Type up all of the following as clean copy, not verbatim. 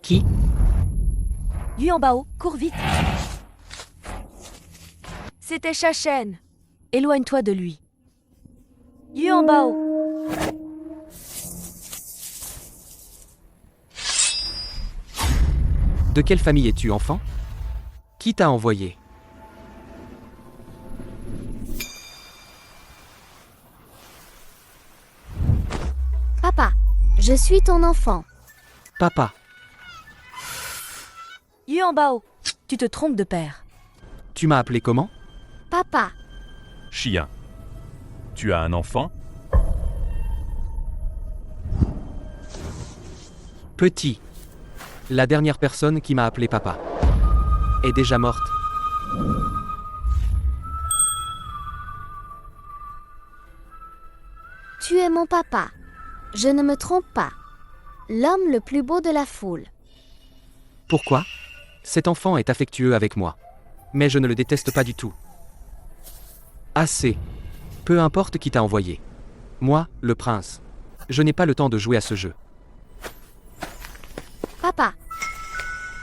Qui? Yuan Bao, cours vite. C'était Chachen. Éloigne-toi de lui. Yuan Bao. De quelle famille es-tu, enfant? Qui t'a envoyé? Papa, je suis ton enfant. Papa. Yuan Bao, tu te trompes de père. Tu m'as appelé comment? Papa, Chien. Tu as un enfant? Petit. La dernière personne qui m'a appelé papa est déjà morte. tu es mon papa. Je ne me trompe pas. L'homme le plus beau de la foule. Pourquoi? Cet enfant est affectueux avec moi. Mais je ne le déteste pas du tout. Assez. Peu importe qui t'a envoyé. Moi, le prince. Je n'ai pas le temps de jouer à ce jeu. Papa,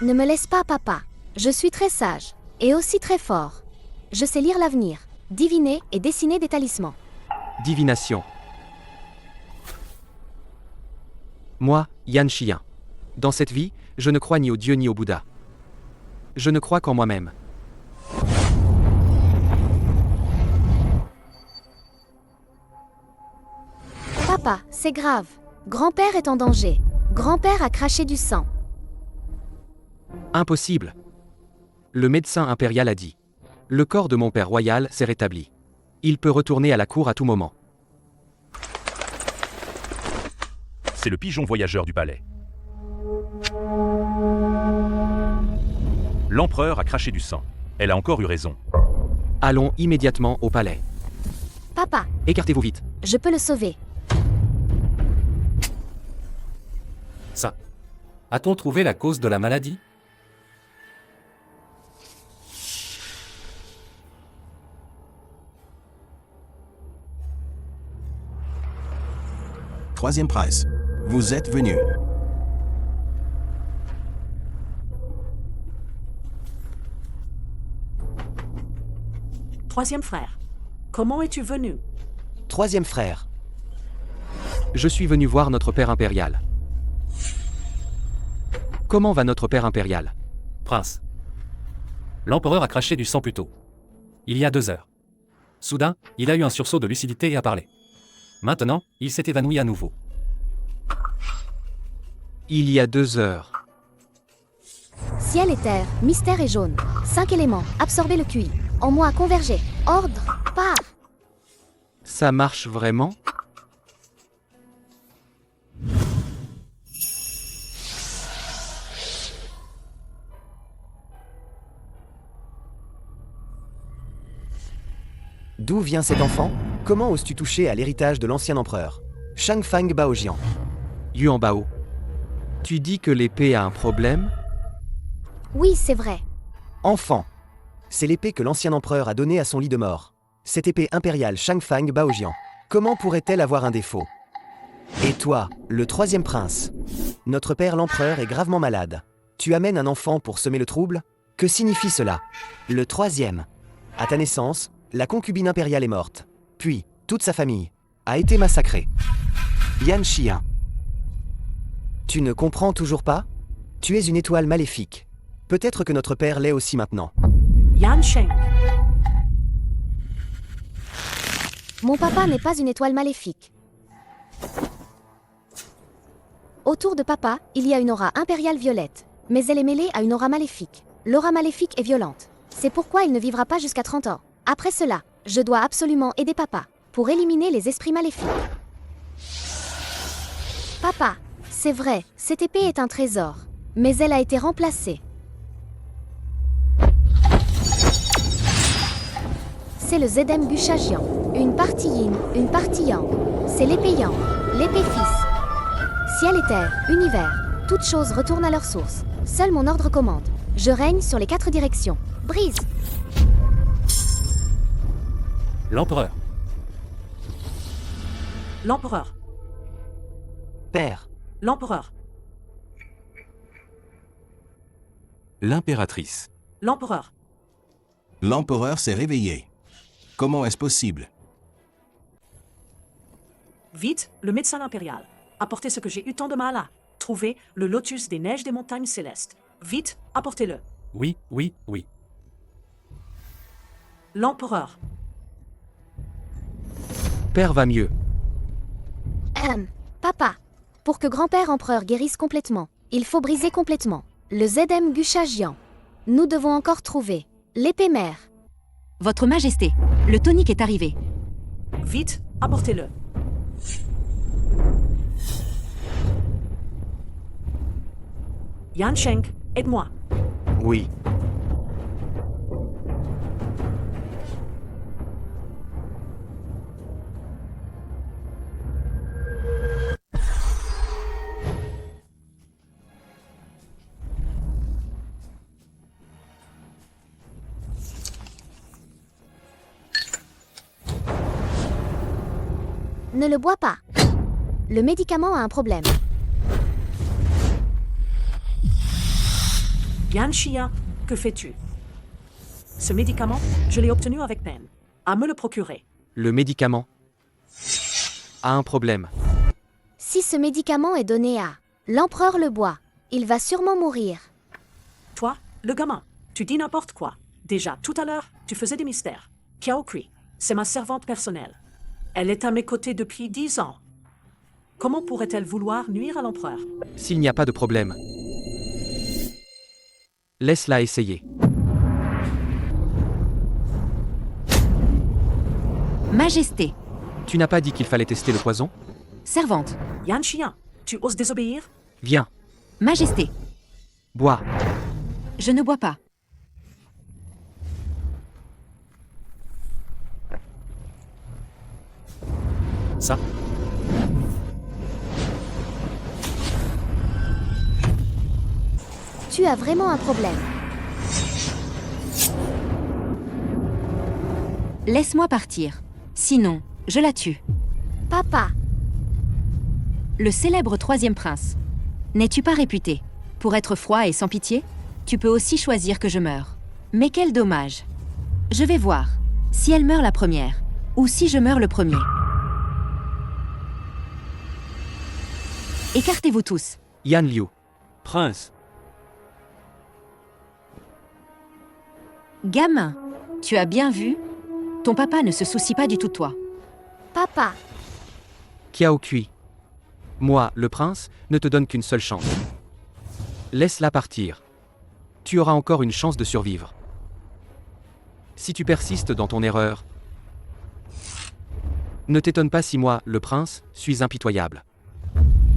ne me laisse pas, papa. Je suis très sage et aussi très fort. Je sais lire l'avenir, diviner et dessiner des talismans. Divination. Moi, Yan Chien. Dans cette vie, je ne crois ni au Dieu ni au Bouddha. Je ne crois qu'en moi-même. Papa, c'est grave. Grand-père est en danger. Grand-père a craché du sang. Impossible. Le médecin impérial a dit. Le corps de mon père royal s'est rétabli. Il peut retourner à la cour à tout moment. C'est le pigeon voyageur du palais. L'empereur a craché du sang. Elle a encore eu raison. Allons immédiatement au palais. Papa, Écartez-vous vite. je peux le sauver. Ça. A-t-on trouvé la cause de la maladie? Troisième prince, vous êtes venu. Troisième frère, comment es-tu venu? Troisième frère. Je suis venu voir notre père impérial. Comment va notre père impérial? Prince. L'empereur a craché du sang plus tôt. Il y a 2 heures. Soudain, il a eu un sursaut de lucidité et a parlé. Maintenant, il s'est évanoui à nouveau. Il y a 2 heures. Ciel et terre, mystère et jaune. 5 éléments, absorber le QI. En moi, converger. Ordre, part. Ça marche vraiment? D'où vient cet enfant? Comment oses-tu toucher à l'héritage de l'ancien empereur? Shangfang Baojian. Yuan Bao. Tu dis que l'épée a un problème? Oui, c'est vrai. Enfant. C'est l'épée que l'ancien empereur a donnée à son lit de mort. Cette épée impériale Shangfang Baojian. Comment pourrait-elle avoir un défaut? Et toi, le troisième prince? Notre père l'empereur est gravement malade. Tu amènes un enfant pour semer le trouble? Que signifie cela? Le troisième. À ta naissance, la concubine impériale est morte. Puis, toute sa famille a été massacrée. Yan Chien. Tu ne comprends toujours pas? Tu es une étoile maléfique. Peut-être que notre père l'est aussi maintenant. Yan Sheng, Mon papa n'est pas une étoile maléfique. Autour de papa, il y a une aura impériale violette, mais elle est mêlée à une aura maléfique. L'aura maléfique est violente. C'est pourquoi il ne vivra pas jusqu'à 30 ans. Après cela, je dois absolument aider papa pour éliminer les esprits maléfiques. Papa, c'est vrai, cette épée est un trésor, mais elle a été remplacée. C'est le Zedem Bushajian. Une partie yin, une partie yang. C'est l'épée yang, l'épée fils. Ciel et terre, univers, toutes choses retournent à leur source. Seul mon ordre commande. Je règne sur les 4 directions. Brise. L'empereur. l'empereur, Père. l'empereur, L'impératrice. L'empereur. L'empereur s'est réveillé. Comment est-ce possible? Vite, le médecin impérial. Apportez ce que j'ai eu tant de mal à. Trouvez le lotus des neiges des montagnes célestes. Vite, apportez-le. Oui, oui, oui. L'empereur. Père va mieux. Papa. Pour que grand-père empereur guérisse complètement, il faut briser complètement le Zedem Gushajian. Nous devons encore trouver l'épée mère. Votre Majesté, le tonique est arrivé. Vite, apportez-le. Yansheng, aide-moi. Oui. Ne le bois pas. Le médicament a un problème. Yan Xia, que fais-tu? Ce médicament, je l'ai obtenu avec peine. À me le procurer. Le médicament a un problème. Si ce médicament est donné à l'empereur le bois, il va sûrement mourir. Toi, le gamin, tu dis n'importe quoi. Déjà, tout à l'heure, tu faisais des mystères. Kiao Kui, c'est ma servante personnelle. Elle est à mes côtés depuis 10 ans. Comment pourrait-elle vouloir nuire à l'empereur? S'il n'y a pas de problème, laisse-la essayer. Majesté, Tu n'as pas dit qu'il fallait tester le poison? servante, Yan Xia, tu oses désobéir? Viens, Majesté, bois. je ne bois pas. Ça, Tu as vraiment un problème. Laisse-moi partir. Sinon, je la tue. Papa, Le célèbre troisième prince. N'es-tu pas réputé pour être froid et sans pitié? Tu peux aussi choisir que je meure. Mais quel dommage. Je vais voir si elle meurt la première ou si je meurs le premier. Écartez-vous tous. Yan Liu. Prince. Gamin, tu as bien vu? Ton papa ne se soucie pas du tout de toi. papa, Kiao Kui. Moi, le prince, ne te donne qu'une seule chance. Laisse-la partir. Tu auras encore une chance de survivre. Si tu persistes dans ton erreur, ne t'étonne pas si moi, le prince, suis impitoyable.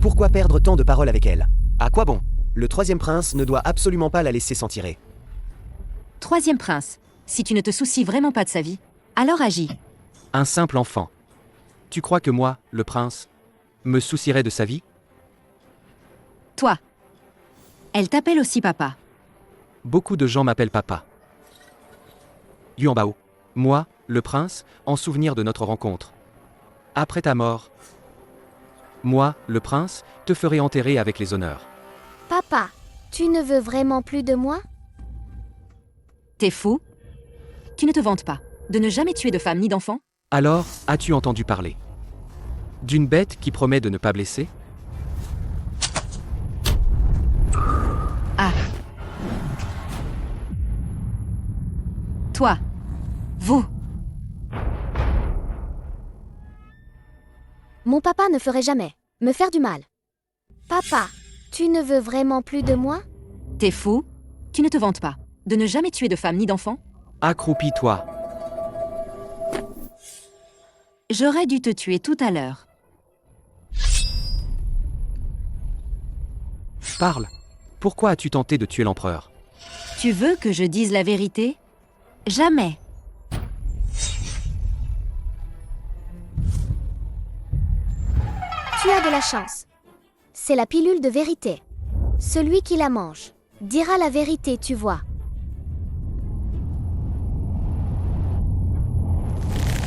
Pourquoi perdre tant de paroles avec elle? À quoi bon? Le troisième prince ne doit absolument pas la laisser s'en tirer. Troisième prince, si tu ne te soucies vraiment pas de sa vie, alors agis. Un simple enfant. Tu crois que moi, le prince, me soucierais de sa vie? Toi. Elle t'appelle aussi papa. Beaucoup de gens m'appellent papa. Yuan Bao. Moi, le prince, en souvenir de notre rencontre. Après ta mort, moi, le prince, te ferai enterrer avec les honneurs. papa, tu ne veux vraiment plus de moi? T'es fou? Tu ne te vantes pas de ne jamais tuer de femme ni d'enfant? Alors, as-tu entendu parler d'une bête qui promet de ne pas blesser? Ah. Toi. Vous. Mon papa ne ferait jamais me faire du mal. Papa, tu ne veux vraiment plus de moi? T'es fou? Tu ne te vantes pas de ne jamais tuer de femme ni d'enfant? Accroupis-toi. J'aurais dû te tuer tout à l'heure. Parle. Pourquoi as-tu tenté de tuer l'empereur? Tu veux que je dise la vérité? Jamais. Tu as de la chance. C'est la pilule de vérité. Celui qui la mange dira la vérité, tu vois.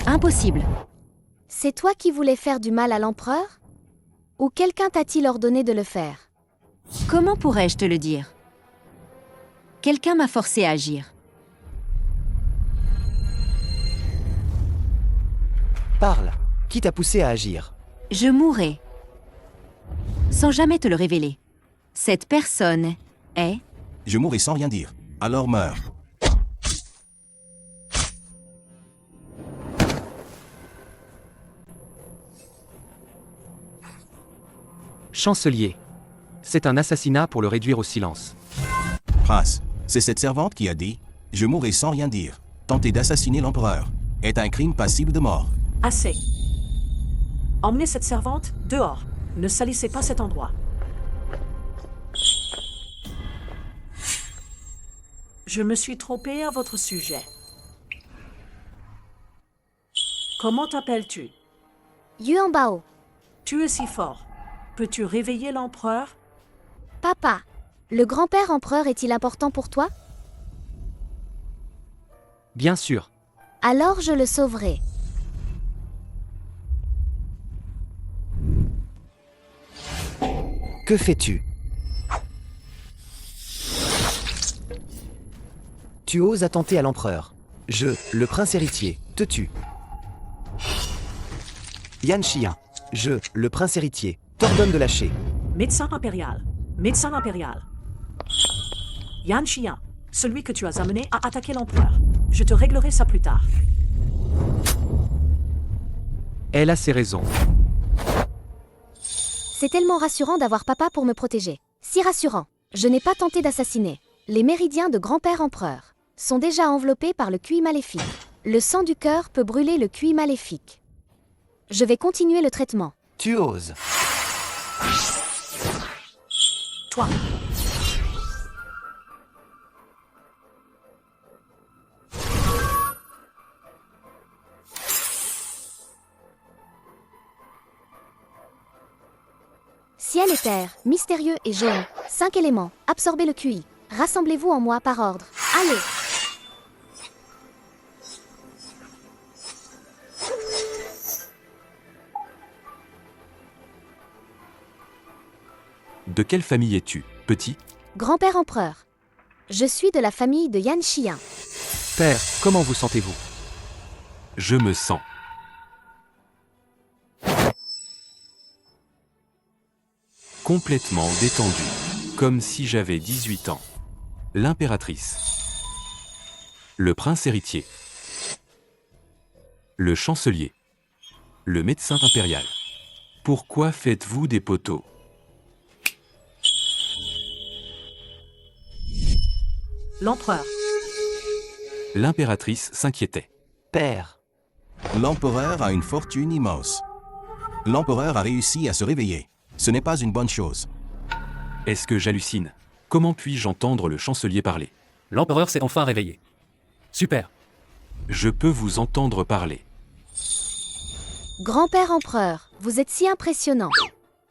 Impossible. C'est toi qui voulais faire du mal à l'empereur? Ou quelqu'un t'a-t-il ordonné de le faire? Comment pourrais-je te le dire? Quelqu'un m'a forcé à agir. Parle. Qui t'a poussé à agir? Je mourrai. Sans jamais te le révéler. Cette personne est... Je mourrai sans rien dire. Alors meurs. Chancelier. C'est un assassinat pour le réduire au silence. Prince, c'est cette servante qui a dit « Je mourrai sans rien dire ». Tenter d'assassiner l'empereur est un crime passible de mort. Assez. Emmenez cette servante dehors. Ne salissez pas cet endroit. Je me suis trompé à votre sujet. Comment t'appelles-tu? Yuan Bao. Tu es si fort. Peux-tu réveiller l'empereur? Papa, le grand-père empereur est-il important pour toi? Bien sûr. Alors je le sauverai. Que fais-tu? Tu oses attenter à l'empereur. Je, le prince héritier, te tue. Yan Xian. Je, le prince héritier, t'ordonne de lâcher. Médecin impérial. Médecin impérial. Yan Xian, celui que tu as amené à attaquer l'empereur. Je te réglerai ça plus tard. Elle a ses raisons. C'est tellement rassurant d'avoir papa pour me protéger. Si rassurant. Je n'ai pas tenté d'assassiner. Les méridiens de grand-père empereur sont déjà enveloppés par le QI maléfique. Le sang du cœur peut brûler le QI maléfique. Je vais continuer le traitement. Tu oses. Toi. Ciel et terre, mystérieux et jaune. 5 éléments. Absorbez le QI. Rassemblez-vous en moi par ordre. Allez! De quelle famille es-tu, petit? Grand-père empereur. Je suis de la famille de Yan Xian. Père, comment vous sentez-vous? Je me sens. Complètement détendu, comme si j'avais 18 ans. L'impératrice. Le prince héritier. Le chancelier. Le médecin impérial. Pourquoi faites-vous des poteaux? L'empereur. L'impératrice s'inquiétait. Père. L'empereur a une fortune immense. L'empereur a réussi à se réveiller. Ce n'est pas une bonne chose. Est-ce que j'hallucine? Comment puis-je entendre le chancelier parler? L'empereur s'est enfin réveillé. Super. Je peux vous entendre parler. Grand-père empereur, vous êtes si impressionnant.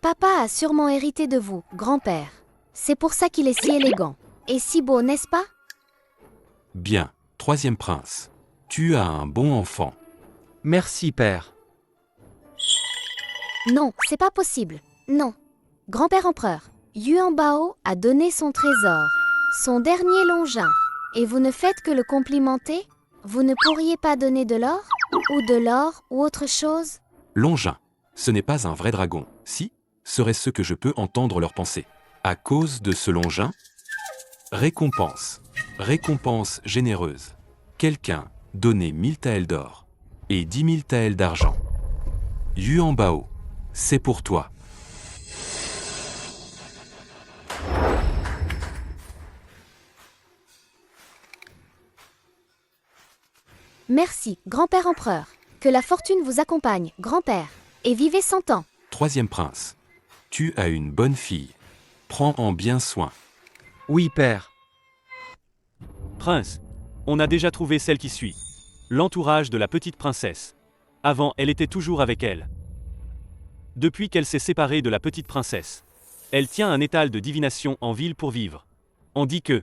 Papa a sûrement hérité de vous, grand-père. C'est pour ça qu'il est si élégant. Et si beau, n'est-ce pas? Bien, troisième prince. Tu as un bon enfant. Merci, père. Non, c'est pas possible. Non. Grand-père empereur, Yuan Bao a donné son trésor, son dernier longin. Et vous ne faites que le complimenter? Vous ne pourriez pas donner de l'or? Ou de l'or, ou autre chose? Longin, ce n'est pas un vrai dragon. Si, serait ce que je peux entendre leur pensée. À cause de ce longin? Récompense. Récompense généreuse. Quelqu'un donnait 1000 taels d'or et 10 000 taels d'argent. Yuan Bao, c'est pour toi. Merci, grand-père empereur. Que la fortune vous accompagne, grand-père. Et vivez 100 ans. Troisième prince. Tu as une bonne fille. Prends-en bien soin. Oui, père. Prince, on a déjà trouvé celle qui suit. L'entourage de la petite princesse. Avant, elle était toujours avec elle. Depuis qu'elle s'est séparée de la petite princesse, elle tient un étal de divination en ville pour vivre. On dit que,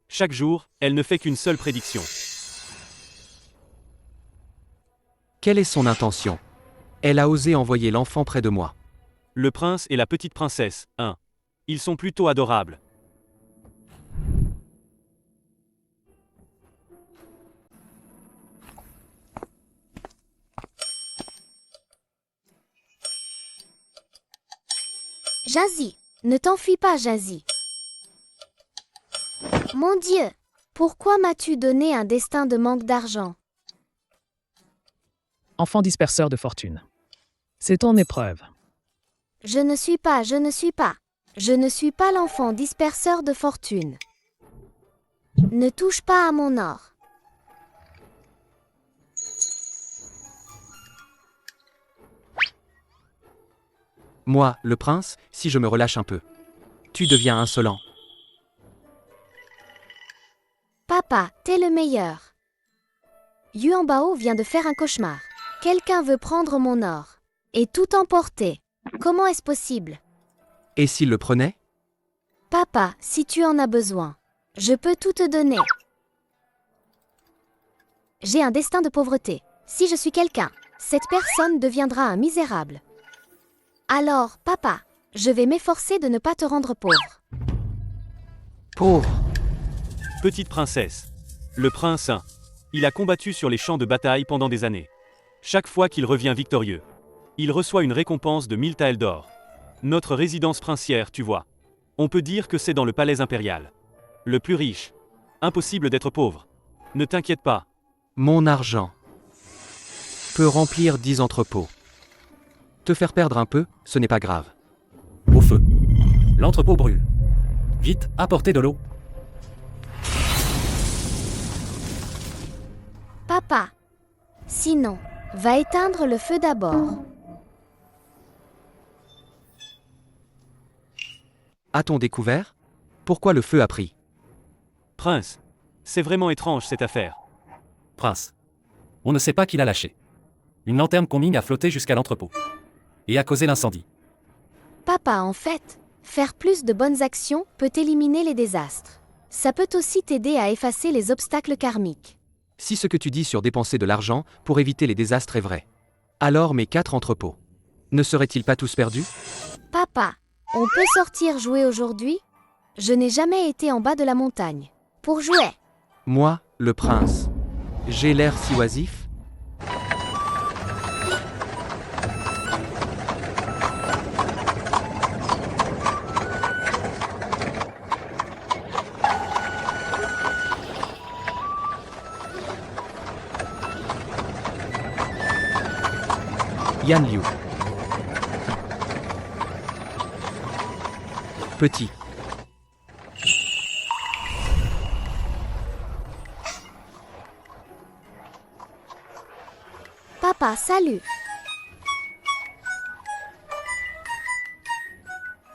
chaque jour, elle ne fait qu'une seule prédiction. Quelle est son intention? Elle a osé envoyer l'enfant près de moi. Le prince et la petite princesse, ils sont plutôt adorables. Jazzy, ne t'enfuis pas, Jazzy. Mon Dieu, pourquoi m'as-tu donné un destin de manque d'argent? Enfant disperseur de fortune. C'est ton épreuve. Je ne suis pas l'enfant disperseur de fortune. Ne touche pas à mon or. Moi, le prince, si je me relâche un peu. Tu deviens insolent. Papa, t'es le meilleur. Yuan Bao vient de faire un cauchemar. Quelqu'un veut prendre mon or. Et tout emporter. Comment est-ce possible? Et s'il le prenait? Papa, si tu en as besoin, je peux tout te donner. J'ai un destin de pauvreté. Si je suis quelqu'un, cette personne deviendra un misérable. Alors, papa, je vais m'efforcer de ne pas te rendre pauvre. Pauvre. Petite princesse. Le prince, il a combattu sur les champs de bataille pendant des années. Chaque fois qu'il revient victorieux, il reçoit une récompense de 1000 taels d'or. Notre résidence princière, tu vois. On peut dire que c'est dans le palais impérial. Le plus riche. Impossible d'être pauvre. Ne t'inquiète pas. Mon argent peut remplir 10 entrepôts. Te faire perdre un peu, ce n'est pas grave. Au feu. L'entrepôt brûle. Vite, apportez de l'eau. Papa, sinon, va éteindre le feu d'abord. A-t-on découvert? Pourquoi le feu a pris? Prince, c'est vraiment étrange cette affaire. Prince. On ne sait pas qui l'a lâché. Une lanterne combine a flotté jusqu'à l'entrepôt. Et a causé l'incendie. Papa, en fait, faire plus de bonnes actions peut éliminer les désastres. Ça peut aussi t'aider à effacer les obstacles karmiques. Si ce que tu dis sur dépenser de l'argent pour éviter les désastres est vrai, alors mes 4 entrepôts ne seraient-ils pas tous perdus? Papa, on peut sortir jouer aujourd'hui? Je n'ai jamais été en bas de la montagne. Pour jouer. Moi, le prince, j'ai l'air si oisif? Yan Liu. Petit. Papa, salut.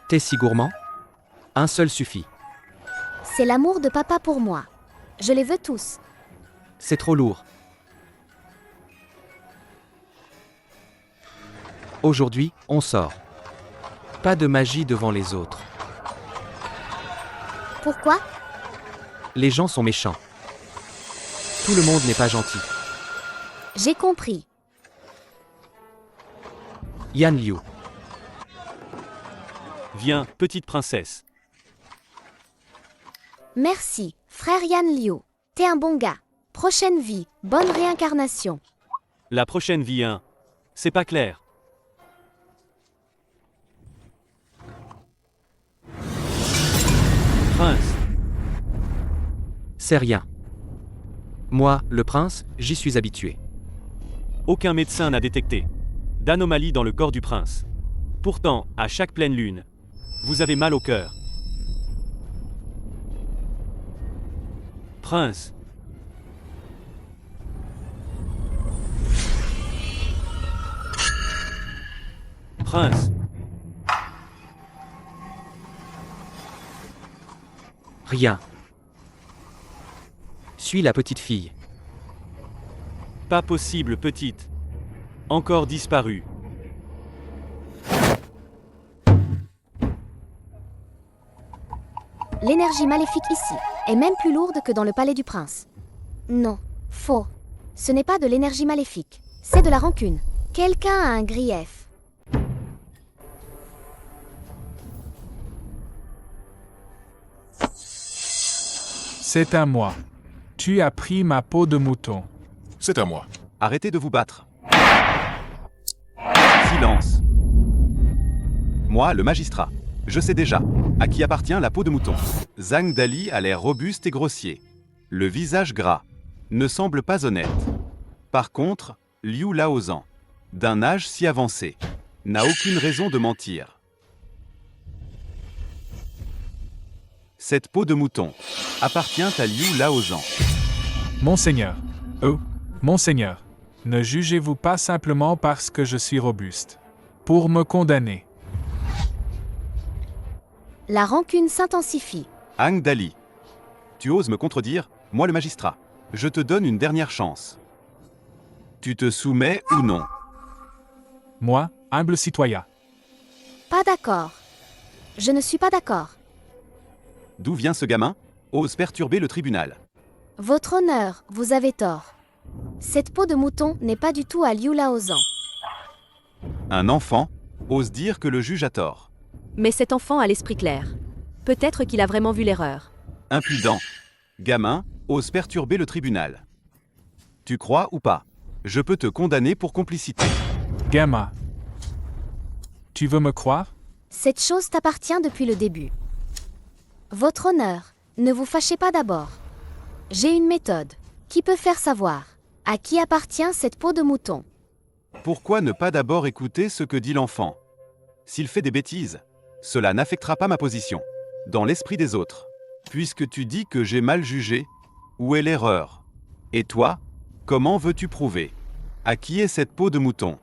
T'es si gourmand? Un seul suffit. C'est l'amour de papa pour moi. Je les veux tous. C'est trop lourd. Aujourd'hui, on sort. Pas de magie devant les autres. Pourquoi? Les gens sont méchants. Tout le monde n'est pas gentil. J'ai compris. Yan Liu. Viens, petite princesse. Merci, frère Yan Liu. T'es un bon gars. Prochaine vie, bonne réincarnation. La prochaine vie, c'est pas clair. Prince. C'est rien. Moi, le prince, j'y suis habitué. Aucun médecin n'a détecté d'anomalie dans le corps du prince. Pourtant, à chaque pleine lune, vous avez mal au cœur. Prince. Prince. Rien. Suis la petite fille. Pas possible, petite. Encore disparue. L'énergie maléfique ici est même plus lourde que dans le palais du prince. Non, faux. Ce n'est pas de l'énergie maléfique, c'est de la rancune. Quelqu'un a un grief. C'est à moi. Tu as pris ma peau de mouton. C'est à moi. Arrêtez de vous battre. Silence. Moi, le magistrat. Je sais déjà. À qui appartient la peau de mouton? Zhang Dali a l'air robuste et grossier. Le visage gras. Ne semble pas honnête. Par contre, Liu Laozan, d'un âge si avancé, n'a aucune raison de mentir. Cette peau de mouton appartient à Liu Laozan. Monseigneur. Oh, Monseigneur. Ne jugez-vous pas simplement parce que je suis robuste. Pour me condamner. La rancune s'intensifie. Hang Dali. Tu oses me contredire, moi le magistrat. Je te donne une dernière chance. Tu te soumets ou non? Moi, humble citoyen. Pas d'accord. Je ne suis pas d'accord. D'où vient ce gamin? Ose perturber le tribunal. Votre honneur, vous avez tort. Cette peau de mouton n'est pas du tout à Liu Laozan. Un enfant ose dire que le juge a tort. Mais cet enfant a l'esprit clair. Peut-être qu'il a vraiment vu l'erreur. Impudent. Gamin ose perturber le tribunal. Tu crois ou pas? Je peux te condamner pour complicité. Gamin. Tu veux me croire? Cette chose t'appartient depuis le début. Votre honneur, ne vous fâchez pas d'abord. J'ai une méthode. Qui peut faire savoir à qui appartient cette peau de mouton? Pourquoi ne pas d'abord écouter ce que dit l'enfant? S'il fait des bêtises, cela n'affectera pas ma position, dans l'esprit des autres. Puisque tu dis que j'ai mal jugé, où est l'erreur? Et toi, comment veux-tu prouver? À qui est cette peau de mouton?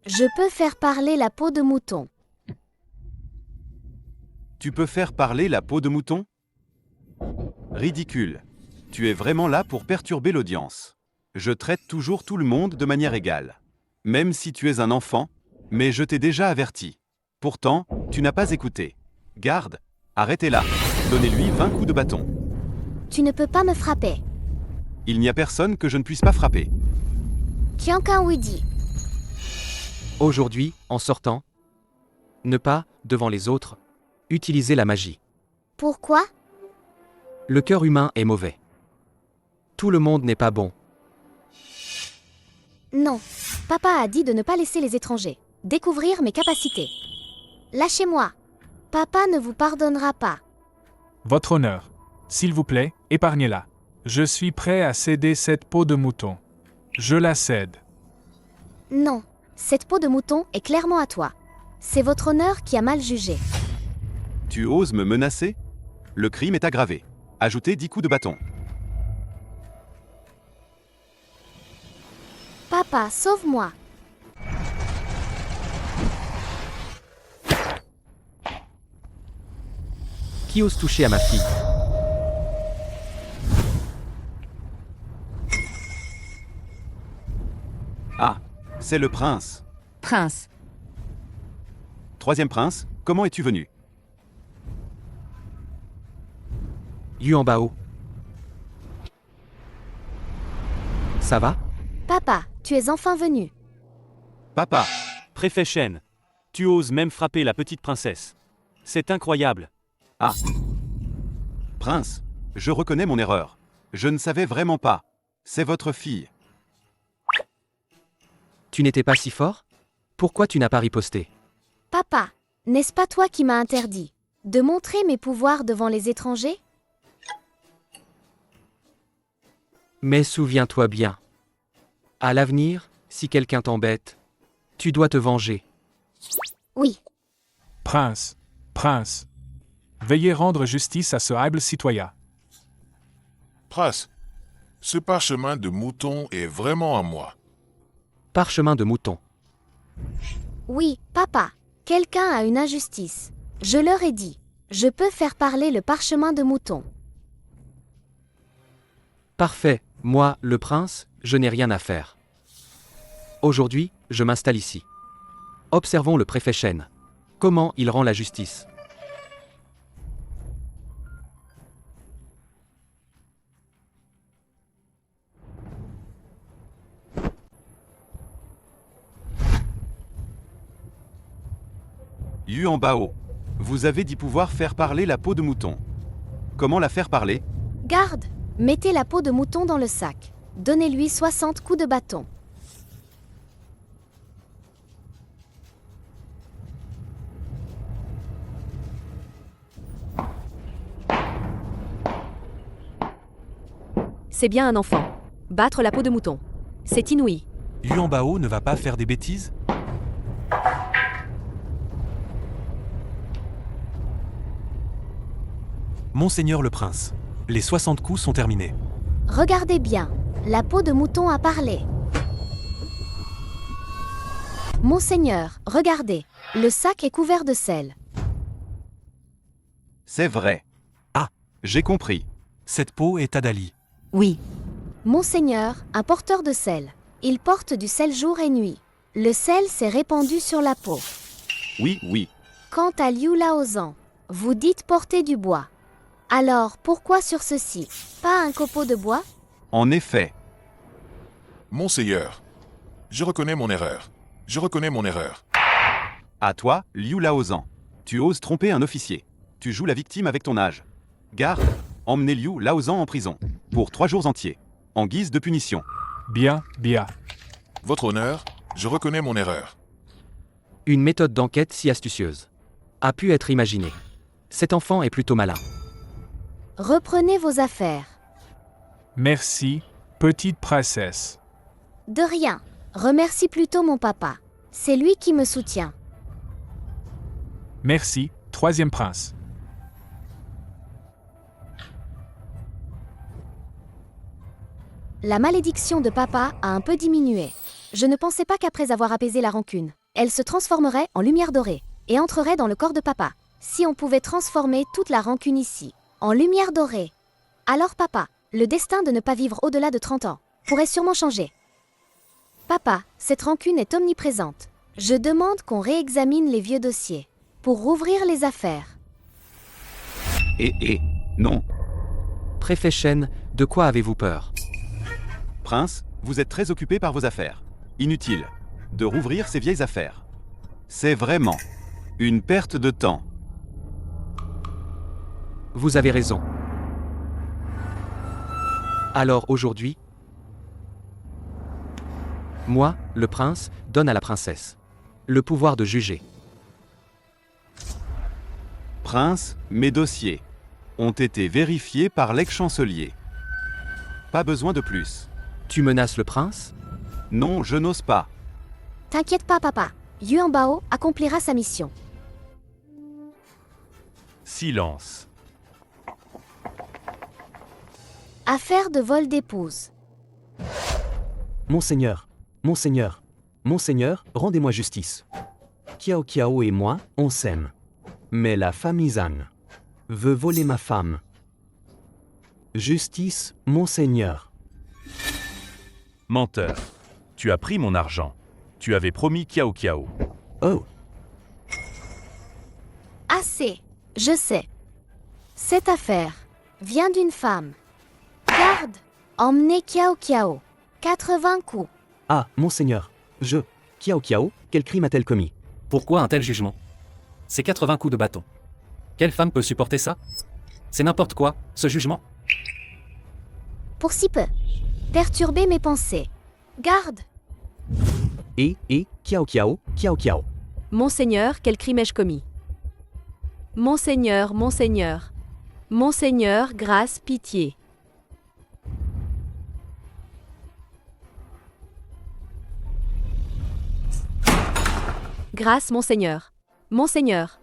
Je peux faire parler la peau de mouton. Tu peux faire parler la peau de mouton? Ridicule. Tu es vraiment là pour perturber l'audience. Je traite toujours tout le monde de manière égale. Même si tu es un enfant, mais je t'ai déjà averti. Pourtant, tu n'as pas écouté. Garde, arrêtez-la. Donnez-lui 20 coups de bâton. Tu ne peux pas me frapper. Il n'y a personne que je ne puisse pas frapper. Qiankan Wudi. Aujourd'hui, en sortant, ne pas, devant les autres, utiliser la magie. Pourquoi? Le cœur humain est mauvais. Tout le monde n'est pas bon. Non. Papa a dit de ne pas laisser les étrangers découvrir mes capacités. Lâchez-moi. Papa ne vous pardonnera pas. Votre honneur. S'il vous plaît, épargnez-la. Je suis prêt à céder cette peau de mouton. Je la cède. Non. Cette peau de mouton est clairement à toi. C'est votre honneur qui a mal jugé. Tu oses me menacer? Le crime est aggravé. Ajoutez 10 coups de bâton. Papa, sauve-moi. Qui ose toucher à ma fille? Ah, c'est le prince. Prince. Troisième prince, comment es-tu venu? Yuan Bao. Ça va? Papa, tu es enfin venu. Papa. Préfet Shen, tu oses même frapper la petite princesse. C'est incroyable. Ah. Prince, je reconnais mon erreur. Je ne savais vraiment pas. C'est votre fille. Tu n'étais pas si fort? Pourquoi tu n'as pas riposté? Papa, n'est-ce pas toi qui m'as interdit de montrer mes pouvoirs devant les étrangers? Mais souviens-toi bien. À l'avenir, si quelqu'un t'embête, tu dois te venger. Oui. Prince, prince. Veuillez rendre justice à ce humble citoyen. Prince, ce parchemin de mouton est vraiment à moi. Parchemin de mouton. Oui, papa. Quelqu'un a une injustice. Je leur ai dit. Je peux faire parler le parchemin de mouton. Parfait, moi, le prince, je n'ai rien à faire. Aujourd'hui, je m'installe ici. Observons le préfet Shen. Comment il rend la justice. Yuan Bao, vous avez dit pouvoir faire parler la peau de mouton. Comment la faire parler? Garde, mettez la peau de mouton dans le sac. Donnez-lui 60 coups de bâton. C'est bien un enfant. Battre la peau de mouton. C'est inouï. Yuan Bao ne va pas faire des bêtises? Monseigneur le prince, les 60 coups sont terminés. Regardez bien, la peau de mouton a parlé. Monseigneur, regardez, le sac est couvert de sel. C'est vrai. Ah, j'ai compris. Cette peau est à Dali. Oui. Monseigneur, un porteur de sel. Il porte du sel jour et nuit. Le sel s'est répandu sur la peau. Oui, oui. Quant à Liu Laozan, vous dites porter du bois. Alors, pourquoi sur ceci? Pas un copeau de bois? En effet. Monseigneur, je reconnais mon erreur. Je reconnais mon erreur. À toi, Liu Laozan. Tu oses tromper un officier. Tu joues la victime avec ton âge. Garde, emmenez Liu Laozan en prison. Pour 3 jours entiers. En guise de punition. Bien, bien. Votre honneur, je reconnais mon erreur. Une méthode d'enquête si astucieuse a pu être imaginée. Cet enfant est plutôt malin. Reprenez vos affaires. Merci, petite princesse. De rien. Remercie plutôt mon papa. C'est lui qui me soutient. Merci, troisième prince. La malédiction de papa a un peu diminué. Je ne pensais pas qu'après avoir apaisé la rancune, elle se transformerait en lumière dorée et entrerait dans le corps de papa. Si on pouvait transformer toute la rancune ici en lumière dorée. Alors papa, le destin de ne pas vivre au-delà de 30 ans pourrait sûrement changer. Papa, cette rancune est omniprésente. Je demande qu'on réexamine les vieux dossiers pour rouvrir les affaires. Non. Préfet Shen, de quoi avez-vous peur? Prince, vous êtes très occupé par vos affaires. Inutile de rouvrir ces vieilles affaires. C'est vraiment une perte de temps. Vous avez raison. Alors aujourd'hui, moi, le prince, donne à la princesse le pouvoir de juger. Prince, mes dossiers ont été vérifiés par l'ex-chancelier. Pas besoin de plus. Tu menaces le prince? Non, je n'ose pas. T'inquiète pas papa, Yuan Bao accomplira sa mission. Silence. Affaire de vol d'épouse. Monseigneur, Monseigneur, Monseigneur, rendez-moi justice. Kiao Kiao et moi, on s'aime. Mais la famille Zhang veut voler ma femme. Justice, Monseigneur. Menteur. Tu as pris mon argent. Tu avais promis Kiao Kiao. Oh. Assez, je sais. Cette affaire vient d'une femme. Garde, emmenez Kiao Kiao. 80 coups. Ah, Monseigneur, Kiao Kiao, quel crime a-t-elle commis? Pourquoi un tel jugement? C'est 80 coups de bâton. Quelle femme peut supporter ça? C'est n'importe quoi, ce jugement. Pour si peu. Perturber mes pensées. Garde. Et, Kiao Kiao, Kiao Kiao. Monseigneur, quel crime ai-je commis? Monseigneur, Monseigneur. Monseigneur, grâce, pitié. Grâce, Monseigneur. Monseigneur.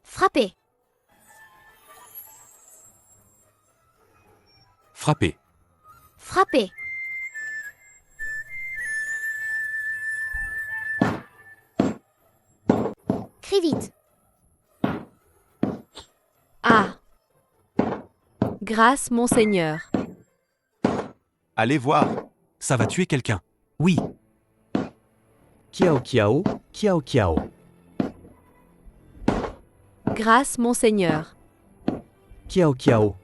Frappez. Frappez. Frappez. Crie vite. Ah. Grâce, Monseigneur. Allez voir. Ça va tuer quelqu'un. Oui. Kiao Kiao, Kiao Kiao. Grâce, Monseigneur. Kiao Kiao.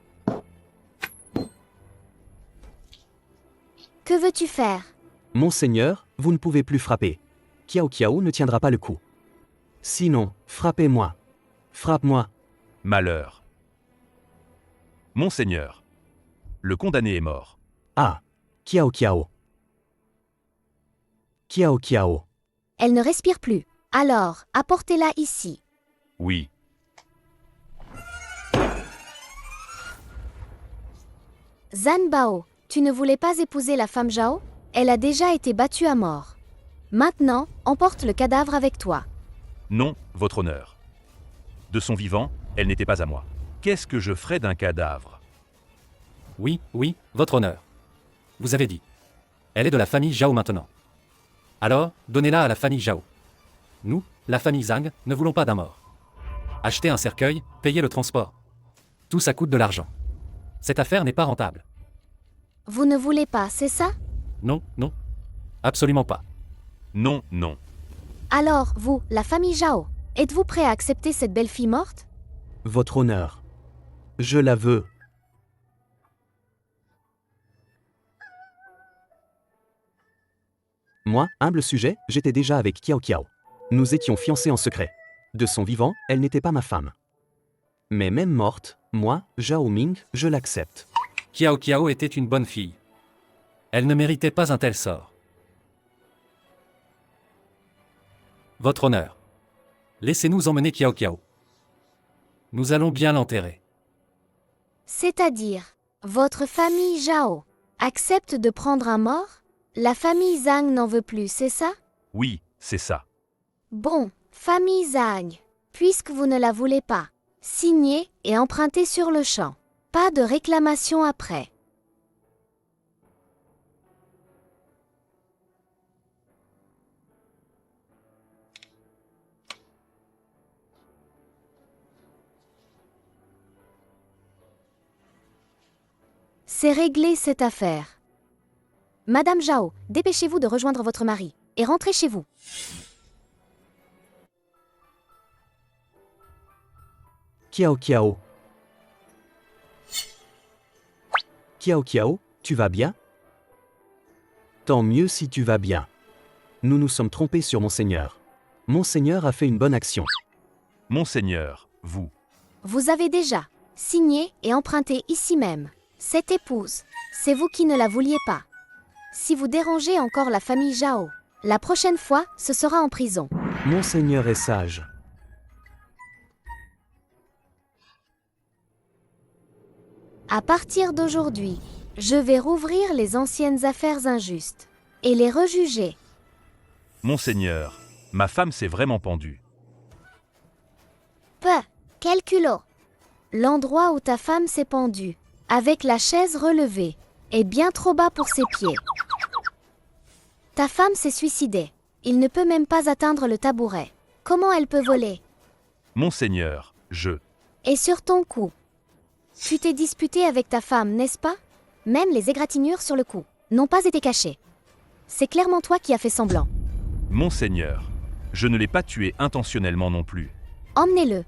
Que veux-tu faire? Monseigneur, vous ne pouvez plus frapper. Kiao Kiao ne tiendra pas le coup. Sinon, frappez-moi. Frappe-moi. Malheur. Monseigneur. Le condamné est mort. Ah. Kiao Kiao. Kiao Kiao. Elle ne respire plus. Alors, apportez-la ici. Oui. Zhan Bao, tu ne voulais pas épouser la femme Zhao? Elle a déjà été battue à mort. Maintenant, emporte le cadavre avec toi. Non, votre honneur. De son vivant, elle n'était pas à moi. Qu'est-ce que je ferais d'un cadavre? Oui, oui, votre honneur. Vous avez dit. Elle est de la famille Zhao maintenant. Alors, donnez-la à la famille Zhao. Nous, la famille Zhang, ne voulons pas d'un mort. Achetez un cercueil, payez le transport. Tout ça coûte de l'argent. Cette affaire n'est pas rentable. Vous ne voulez pas, c'est ça? Non, non. Absolument pas. Non, non. Alors, vous, la famille Zhao, êtes-vous prêt à accepter cette belle fille morte? Votre honneur. Je la veux. Moi, humble sujet, j'étais déjà avec Kiao Kiao. Nous étions fiancés en secret. De son vivant, elle n'était pas ma femme. Mais même morte, moi, Zhao Ming, je l'accepte. Kiao Kiao était une bonne fille. Elle ne méritait pas un tel sort. Votre honneur. Laissez-nous emmener Kiao Kiao. Nous allons bien l'enterrer. C'est-à-dire, votre famille Zhao accepte de prendre un mort? La famille Zhang n'en veut plus, c'est ça? Oui, c'est ça. Bon, famille Zhang, puisque vous ne la voulez pas, signez et empruntez sur le champ. Pas de réclamation après. C'est réglé cette affaire. Madame Zhao, dépêchez-vous de rejoindre votre mari et rentrez chez vous. Kiao Kiao. Kiao Kiao, tu vas bien? Tant mieux si tu vas bien. Nous nous sommes trompés sur Monseigneur. Monseigneur a fait une bonne action. Monseigneur, vous. Vous avez déjà signé et emprunté ici même. Cette épouse, c'est vous qui ne la vouliez pas. Si vous dérangez encore la famille Zhao, la prochaine fois, ce sera en prison. Monseigneur est sage. À partir d'aujourd'hui, je vais rouvrir les anciennes affaires injustes et les rejuger. Monseigneur, ma femme s'est vraiment pendue. Quel culot! L'endroit où ta femme s'est pendue, avec la chaise relevée, est bien trop bas pour ses pieds. Ta femme s'est suicidée. Il ne peut même pas atteindre le tabouret. Comment elle peut voler? Monseigneur, je... Et sur ton cou. Tu t'es disputé avec ta femme, n'est-ce pas? Même les égratignures sur le cou n'ont pas été cachées. C'est clairement toi qui as fait semblant. Monseigneur, je ne l'ai pas tué intentionnellement non plus. Emmenez-le.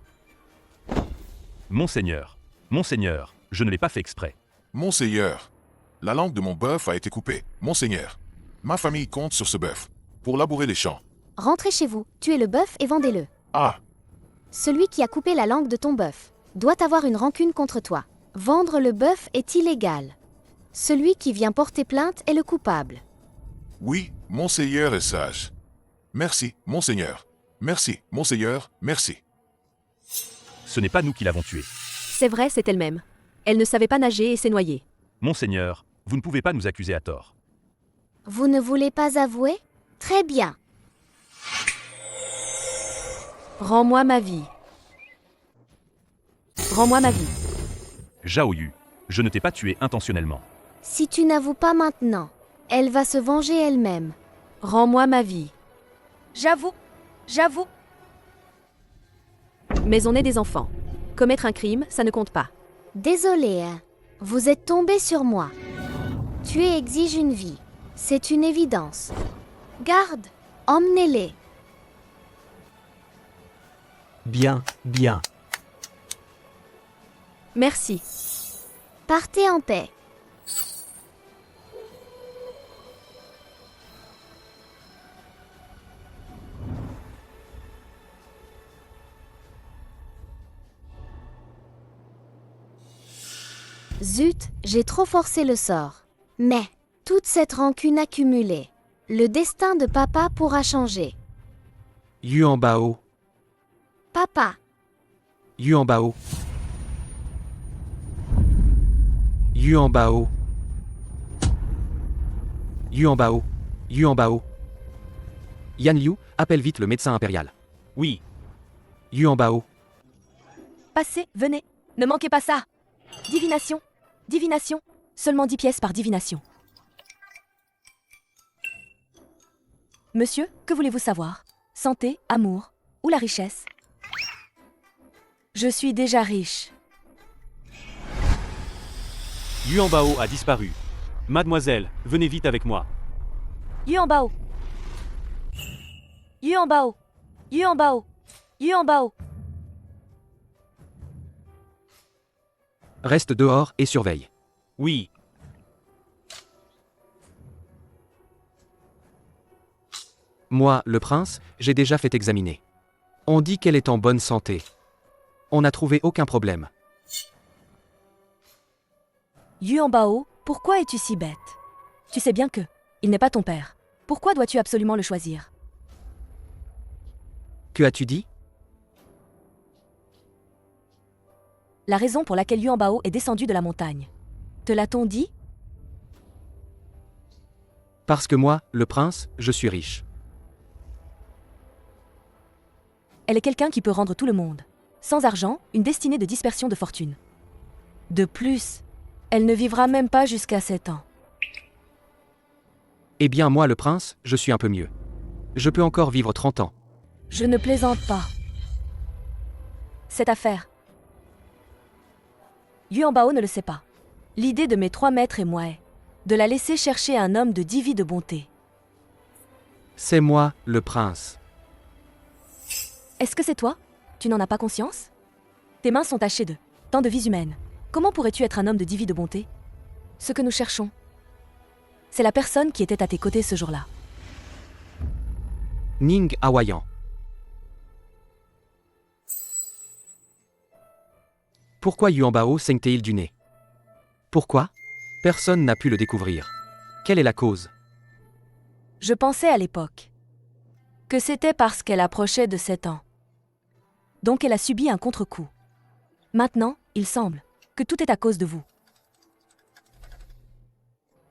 Monseigneur, Monseigneur, je ne l'ai pas fait exprès. Monseigneur, la langue de mon bœuf a été coupée. Monseigneur, ma famille compte sur ce bœuf pour labourer les champs. Rentrez chez vous, tuez le bœuf et vendez-le. Ah, Celui qui a coupé la langue de ton bœuf doit avoir une rancune contre toi. Vendre le bœuf est illégal. Celui qui vient porter plainte est le coupable. oui, Monseigneur est sage. Merci, Monseigneur. Merci, Monseigneur, merci. Ce n'est pas nous qui l'avons tuée. C'est vrai, c'est elle-même. Elle ne savait pas nager et s'est noyée. Monseigneur, vous ne pouvez pas nous accuser à tort. Vous ne voulez pas avouer? Très bien. Rends-moi ma vie. Rends-moi ma vie. Zhao Yu, je ne t'ai pas tué intentionnellement. Si tu n'avoues pas maintenant, elle va se venger elle-même. Rends-moi ma vie. J'avoue. Mais on est des enfants. Commettre un crime, ça ne compte pas. Désolé, hein. Vous êtes tombé sur moi. Tuer exige une vie. C'est une évidence. Garde, emmenez-les. Bien, bien. Merci. Partez en paix. Zut, j'ai trop forcé le sort. Mais, Toute cette rancune accumulée. Le destin de papa pourra changer. Yuan Bao, Papa, Yuan Bao. Yuan Bao. Yuan Bao. Yuan Bao. Yan Liu, appelle vite le médecin impérial. Oui. Yuan Bao. Passez, venez. Ne manquez pas ça. Divination. Divination. Seulement 10 pièces par divination. Monsieur, que voulez-vous savoir? Santé, amour ou la richesse? Je suis déjà riche. Yuan Bao a disparu. Mademoiselle, venez vite avec moi. Yuan Bao. Yuan Bao. Yuan Bao. Yuan Bao. Reste dehors et surveille. Oui. Moi, le prince, j'ai déjà fait examiner. On dit qu'elle est en bonne santé. On n'a trouvé aucun problème. Yuan Bao, pourquoi es-tu si bête? Tu sais bien que il n'est pas ton père. Pourquoi dois-tu absolument le choisir? Que as-tu dit? La raison pour laquelle Yuan Bao est descendu de la montagne. Te l'a-t-on dit? Parce que moi, le prince, je suis riche. Elle est quelqu'un qui peut rendre tout le monde. Sans argent, une destinée de dispersion de fortune. De plus, elle ne vivra même pas jusqu'à 7 ans. Eh bien moi, le prince, je suis un peu mieux. Je peux encore vivre 30 ans. Je ne plaisante pas. Cette affaire. Yuan Bao ne le sait pas. L'idée de mes 3 maîtres et moi est de la laisser chercher un homme de 10 vies de bonté. C'est moi, le prince. Est-ce que c'est toi? Tu n'en as pas conscience? Tes mains sont tachées de tant de vies humaines. Comment pourrais-tu être un homme de 10 vies de bonté? Ce que nous cherchons, c'est la personne qui était à tes côtés ce jour-là. Ning Hawayan. Pourquoi Yuan Bao saigne-t-il du nez? Pourquoi? Personne n'a pu le découvrir. Quelle est la cause? Je pensais à l'époque que c'était parce qu'elle approchait de 7 ans. Donc elle a subi un contre-coup. Maintenant, il semble que tout est à cause de vous.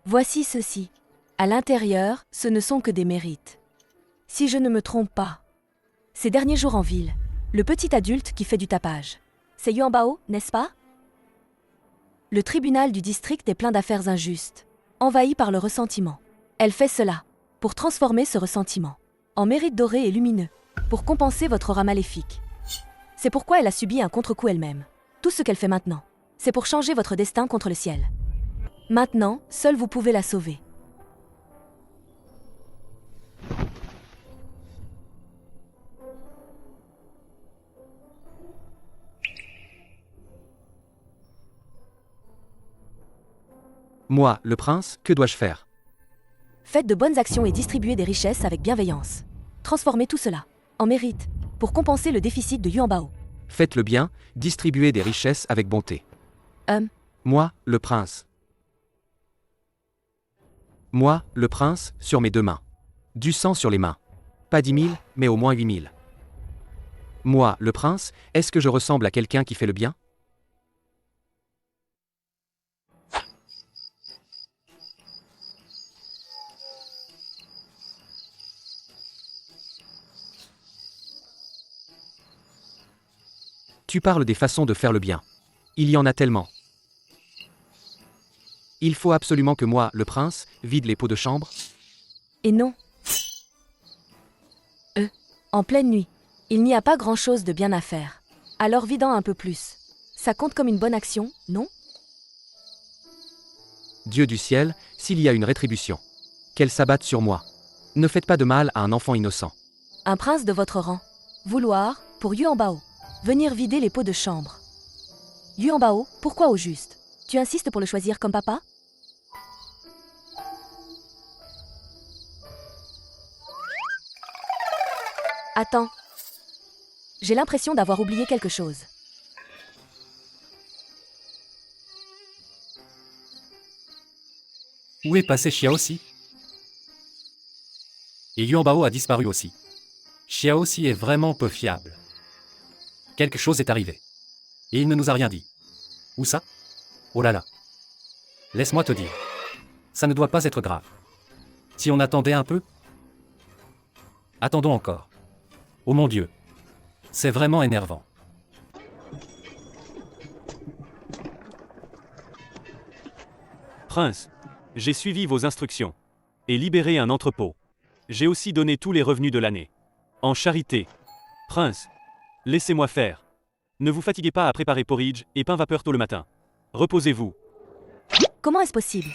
Voici ceci. À l'intérieur, ce ne sont que des mérites. Si je ne me trompe pas, ces derniers jours en ville, le petit adulte qui fait du tapage, c'est Yuan Bao, n'est-ce pas? Le tribunal du district est plein d'affaires injustes, envahi par le ressentiment. Elle fait cela pour transformer ce ressentiment en mérite doré et lumineux, pour compenser votre aura maléfique. C'est pourquoi elle a subi un contre-coup elle-même. Tout ce qu'elle fait maintenant, c'est pour changer votre destin contre le ciel. Maintenant, seul vous pouvez la sauver. Moi, le prince, que dois-je faire? Faites de bonnes actions et distribuez des richesses avec bienveillance. Transformez tout cela en mérite pour compenser le déficit de Yuan Bao. Faites le bien, distribuez des richesses avec bonté. Moi, le prince. Moi, le prince, sur mes 2 mains. Du sang sur les mains. Pas 10 000, mais au moins 8 000. Moi, le prince, est-ce que je ressemble à quelqu'un qui fait le bien? Tu parles des façons de faire le bien. Il y en a tellement. Il faut absolument que moi, le prince, vide les pots de chambre? Et non. En pleine nuit, il n'y a pas grand-chose de bien à faire. Alors vidant un peu plus. Ça compte comme une bonne action, non? Dieu du ciel, s'il y a une rétribution, qu'elle s'abatte sur moi. Ne faites pas de mal à un enfant innocent. Un prince de votre rang. Vouloir, pour Yuan Bao, venir vider les pots de chambre. Yuan Bao, pourquoi au juste? Tu insistes pour le choisir comme papa? Attends. J'ai l'impression d'avoir oublié quelque chose. Où est passé Xiaoxi? Et Yuan Bao a disparu aussi. Xiaoxi est vraiment peu fiable. Quelque chose est arrivé. Et il ne nous a rien dit. Où ça? Oh là là. Laisse-moi te dire. Ça ne doit pas être grave. Si on attendait un peu? Attendons encore. Oh mon Dieu. C'est vraiment énervant. Prince, j'ai suivi vos instructions. Et libéré un entrepôt. J'ai aussi donné tous les revenus de l'année. En charité. Prince, laissez-moi faire. Ne vous fatiguez pas à préparer porridge et pain vapeur tôt le matin. Reposez-vous. Comment est-ce possible?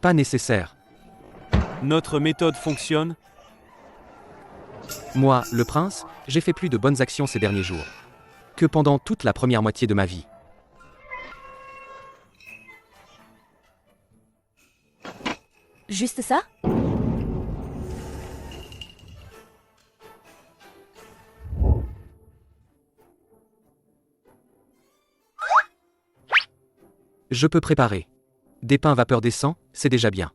Pas nécessaire. Notre méthode fonctionne. Moi, le prince, j'ai fait plus de bonnes actions ces derniers jours que pendant toute la première moitié de ma vie. Juste ça? Je peux préparer. Des pains vapeur décents, c'est déjà bien.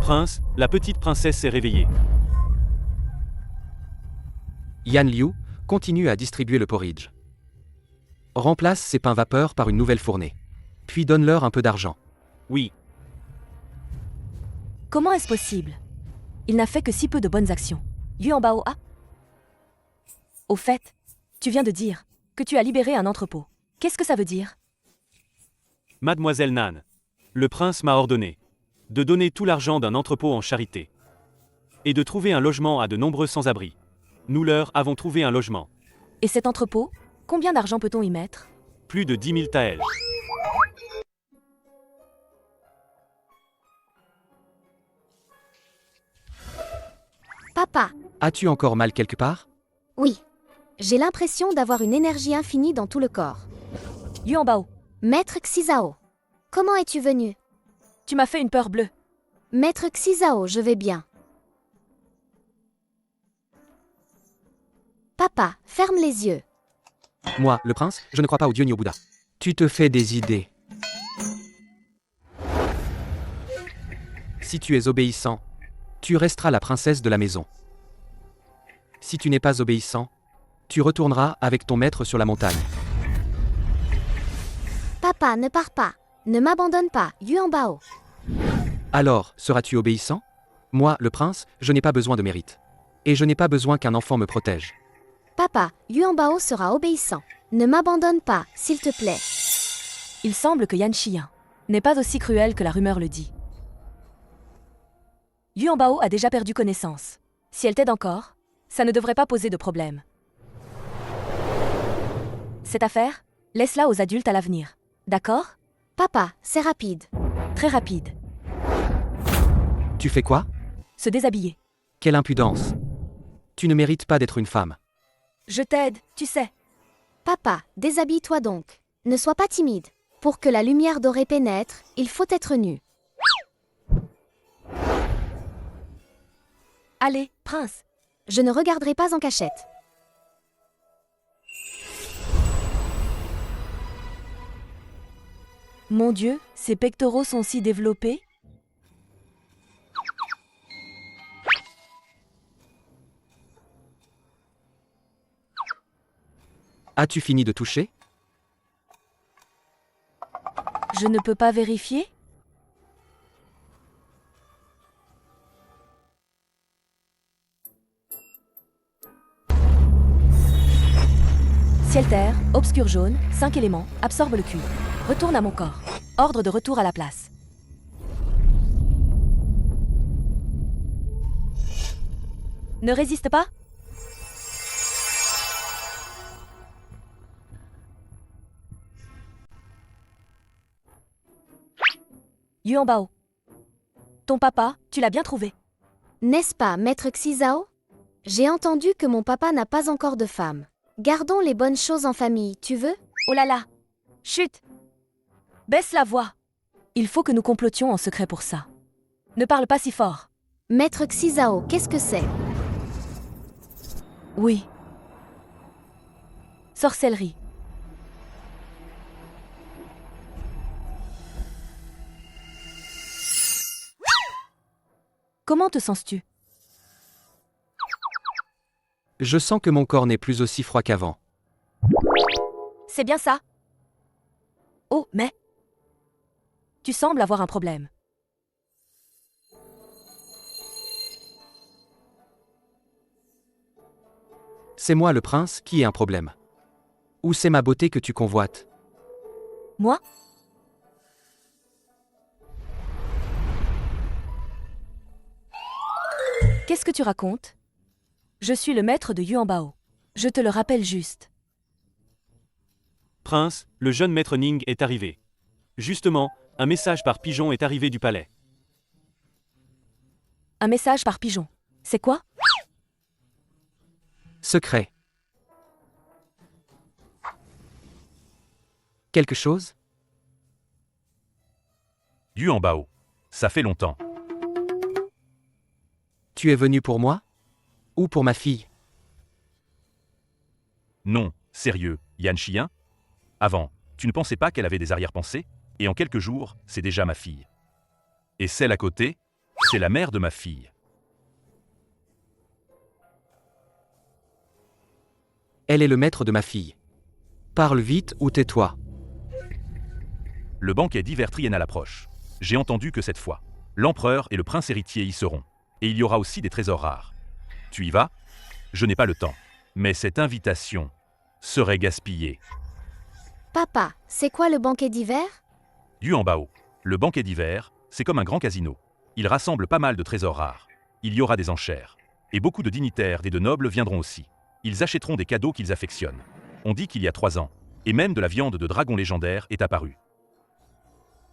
Prince, la petite princesse s'est réveillée. Yan Liu continue à distribuer le porridge. Remplace ces pains vapeur par une nouvelle fournée. Puis donne-leur un peu d'argent. Oui. Comment est-ce possible? Il n'a fait que si peu de bonnes actions. Yuan Bao a... Au fait, tu viens de dire que tu as libéré un entrepôt. Qu'est-ce que ça veut dire? Mademoiselle Nan, le prince m'a ordonné de donner tout l'argent d'un entrepôt en charité et de trouver un logement à de nombreux sans-abri. Nous leur avons trouvé un logement. Et cet entrepôt, combien d'argent peut-on y mettre? Plus de 10 000 taels. Papa, As-tu encore mal quelque part? oui. J'ai l'impression d'avoir une énergie infinie dans tout le corps. Yuan Bao, Maître Xizao, comment es-tu venu? tu m'as fait une peur bleue. Maître Xizao, je vais bien. Papa, ferme les yeux. Moi, le prince, je ne crois pas au dieu ni au Bouddha. Tu te fais des idées. Si tu es obéissant, tu resteras la princesse de la maison. Si tu n'es pas obéissant, tu retourneras avec ton maître sur la montagne. Papa, ne pars pas. Ne m'abandonne pas, Yuan Bao. Alors, seras-tu obéissant? Moi, le prince, je n'ai pas besoin de mérite. Et je n'ai pas besoin qu'un enfant me protège. Papa, Yuan Bao sera obéissant. Ne m'abandonne pas, s'il te plaît. Il semble que Yan Xiyan n'est pas aussi cruel que la rumeur le dit. Yuan Bao a déjà perdu connaissance. Si elle t'aide encore, ça ne devrait pas poser de problème. Cette affaire, laisse-la aux adultes à l'avenir. D'accord? Papa, c'est rapide. Très rapide. Tu fais quoi? Se déshabiller. Quelle impudence! Tu ne mérites pas d'être une femme. Je t'aide, tu sais. Papa, déshabille-toi donc. Ne sois pas timide. Pour que la lumière dorée pénètre, il faut être nu. Allez, prince. Je ne regarderai pas en cachette. Mon Dieu, ses pectoraux sont si développés. As-tu fini de toucher? Je ne peux pas vérifier? Ciel-terre, obscur jaune, 5 éléments, absorbe le cuivre. Retourne à mon corps. Ordre de retour à la place. Ne résiste pas? Yuan Bao. Ton papa, tu l'as bien trouvé. N'est-ce pas, maître Xizao? J'ai entendu que mon papa n'a pas encore de femme. Gardons les bonnes choses en famille, tu veux? Oh là là! Chut! Baisse la voix. Il faut que nous complotions en secret pour ça. Ne parle pas si fort. Maître Xizao, qu'est-ce que c'est? Oui. Sorcellerie. Comment te sens-tu? Je sens que mon corps n'est plus aussi froid qu'avant. C'est bien ça. Oh, mais... Tu sembles avoir un problème. C'est moi le prince qui ai un problème. Ou c'est ma beauté que tu convoites? Moi? Qu'est-ce que tu racontes? Je suis le maître de Yuan Bao. Je te le rappelle juste. Prince, le jeune maître Ning est arrivé. Justement, un message par pigeon est arrivé du palais. Un message par pigeon. C'est quoi? Secret. Quelque chose? Yuan Bao. Ça fait longtemps. Tu es venu pour moi? Ou pour ma fille? Non, sérieux, Yan Xian? Avant, tu ne pensais pas qu'elle avait des arrière-pensées? Et en quelques jours, c'est déjà ma fille. Et celle à côté, c'est la mère de ma fille. Elle est le maître de ma fille. Parle vite ou tais-toi. Le banquet d'hiver triennal approche. J'ai entendu que cette fois, l'empereur et le prince héritier y seront. Et il y aura aussi des trésors rares. Tu y vas? Je n'ai pas le temps. Mais cette invitation serait gaspillée. Papa, c'est quoi le banquet d'hiver? Yuan Bao. Le banquet d'hiver, c'est comme un grand casino. Il rassemble pas mal de trésors rares. Il y aura des enchères. Et beaucoup de dignitaires et de nobles viendront aussi. Ils achèteront des cadeaux qu'ils affectionnent. On dit qu'il y a 3 ans. Et même de la viande de dragon légendaire est apparue.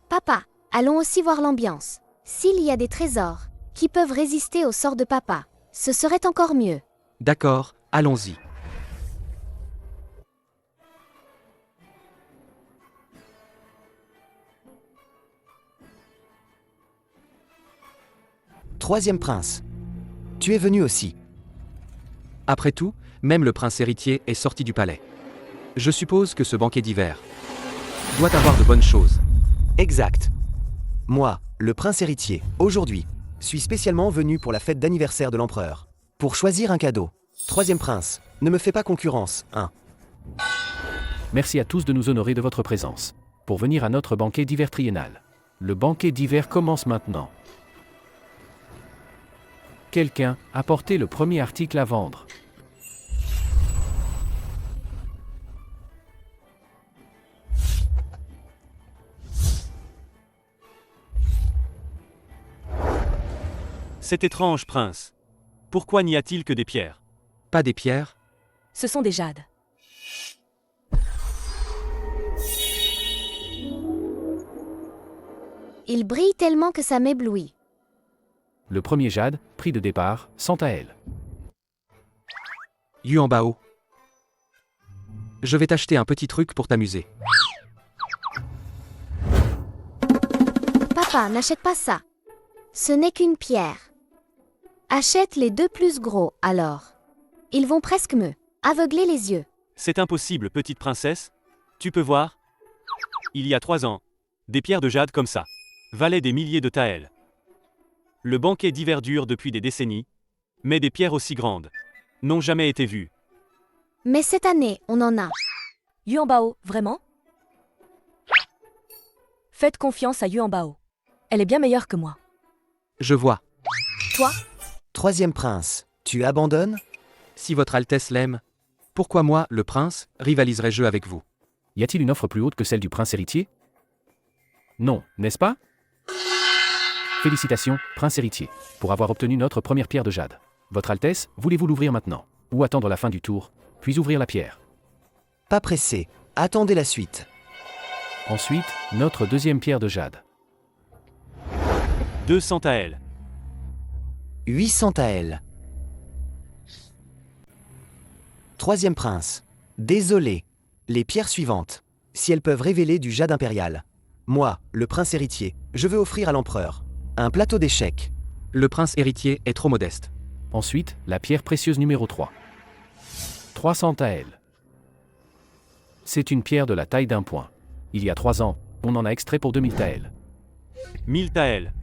Papa, allons aussi voir l'ambiance. S'il y a des trésors qui peuvent résister au sort de papa, ce serait encore mieux. D'accord, allons-y. Troisième prince. Tu es venu aussi. Après tout, même le prince héritier est sorti du palais. Je suppose que ce banquet d'hiver doit avoir de bonnes choses. Exact. Moi, le prince héritier, aujourd'hui, suis spécialement venu pour la fête d'anniversaire de l'empereur. Pour choisir un cadeau. Troisième prince, ne me fais pas concurrence, hein. Merci à tous de nous honorer de votre présence. Pour venir à notre banquet d'hiver triennal. Le banquet d'hiver commence maintenant. Quelqu'un a porté le premier article à vendre. C'est étrange, prince. Pourquoi n'y a-t-il que des pierres? Pas des pierres? Ce sont des jades. Il brille tellement que ça m'éblouit. Le premier jade, prix de départ, 100 taëls. Yuan Bao. Je vais t'acheter un petit truc pour t'amuser. Papa, n'achète pas ça. Ce n'est qu'une pierre. Achète les 2 plus gros, alors. Ils vont presque me aveugler les yeux. C'est impossible, petite princesse. Tu peux voir? Il y a 3 ans, des pierres de jade comme ça valaient des milliers de taëls. Le banquet d'hiver dure depuis des décennies, mais des pierres aussi grandes n'ont jamais été vues. Mais cette année, on en a. Yuan Bao, vraiment? Faites confiance à Yuan Bao. Elle est bien meilleure que moi. Je vois. Toi? Troisième prince, tu abandonnes? Si votre Altesse l'aime, pourquoi moi, le prince, rivaliserais-je avec vous? Y a-t-il une offre plus haute que celle du prince héritier? Non, n'est-ce pas? Félicitations, prince héritier, pour avoir obtenu notre première pierre de jade. Votre Altesse, voulez-vous l'ouvrir maintenant? Ou attendre la fin du tour, puis ouvrir la pierre? Pas pressé, attendez la suite. Ensuite, notre deuxième pierre de jade. 200 taëls. 800 taëls. Troisième prince. Désolé. Les pierres suivantes. Si elles peuvent révéler du jade impérial. Moi, le prince héritier, je veux offrir à l'empereur un plateau d'échecs. Le prince héritier est trop modeste. Ensuite, la pierre précieuse numéro 3. 300 taëls. C'est une pierre de la taille d'un point. Il y a 3 ans, on en a extrait pour 2000 taëls. 1000 taëls.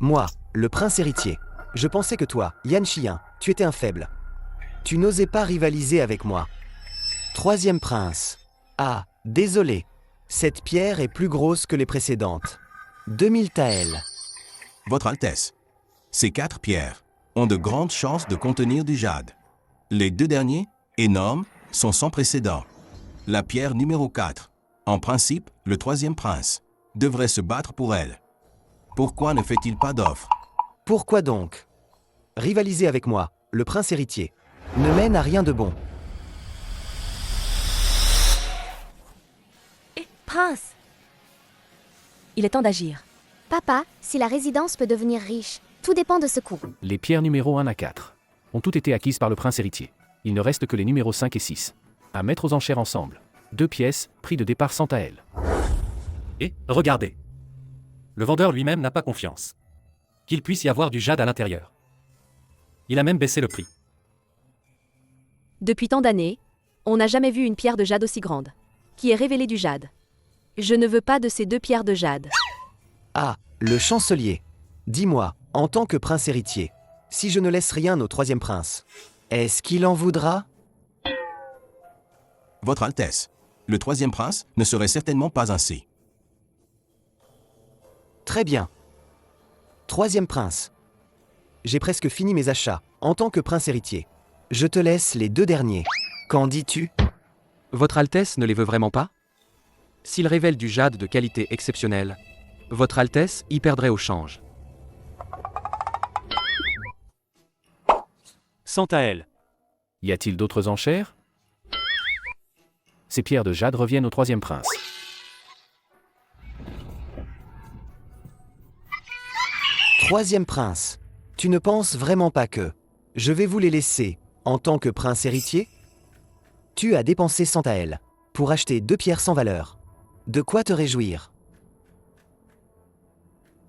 Moi, le prince héritier. Je pensais que toi, Yan Chien, tu étais un faible. Tu n'osais pas rivaliser avec moi. Troisième prince. Ah, désolé. Cette pierre est plus grosse que les précédentes. 2000 taels. Votre Altesse, ces 4 pierres ont de grandes chances de contenir du jade. Les 2 derniers, énormes, sont sans précédent. La pierre numéro 4, en principe, le troisième prince, devrait se battre pour elle. Pourquoi ne fait-il pas d'offre? Pourquoi donc? Rivaliser avec moi, le prince héritier, ne mène à rien de bon. Prince! Il est temps d'agir. Papa, si la résidence peut devenir riche, tout dépend de ce coup. Les pierres numéros 1 à 4 ont toutes été acquises par le prince héritier. Il ne reste que les numéros 5 et 6. À mettre aux enchères ensemble. 2 pièces, prix de départ 100 taels. Et, regardez. Le vendeur lui-même n'a pas confiance. Qu'il puisse y avoir du jade à l'intérieur. Il a même baissé le prix. Depuis tant d'années, on n'a jamais vu une pierre de jade aussi grande, qui est révélée du jade. Je ne veux pas de ces 2 pierres de jade. Ah, le chancelier. Dis-moi, en tant que prince héritier, si je ne laisse rien au troisième prince, est-ce qu'il en voudra? Votre Altesse, le troisième prince ne serait certainement pas ainsi. Très bien. Troisième prince. J'ai presque fini mes achats, en tant que prince héritier. Je te laisse les 2 derniers. Qu'en dis-tu? Votre Altesse ne les veut vraiment pas? S'il révèle du jade de qualité exceptionnelle, Votre Altesse y perdrait au change. 100 taels. Y a-t-il d'autres enchères? Ces pierres de jade reviennent au troisième prince. Troisième prince, tu ne penses vraiment pas que je vais vous les laisser en tant que prince héritier? Tu as dépensé 100 taels pour acheter 2 pierres sans valeur. De quoi te réjouir?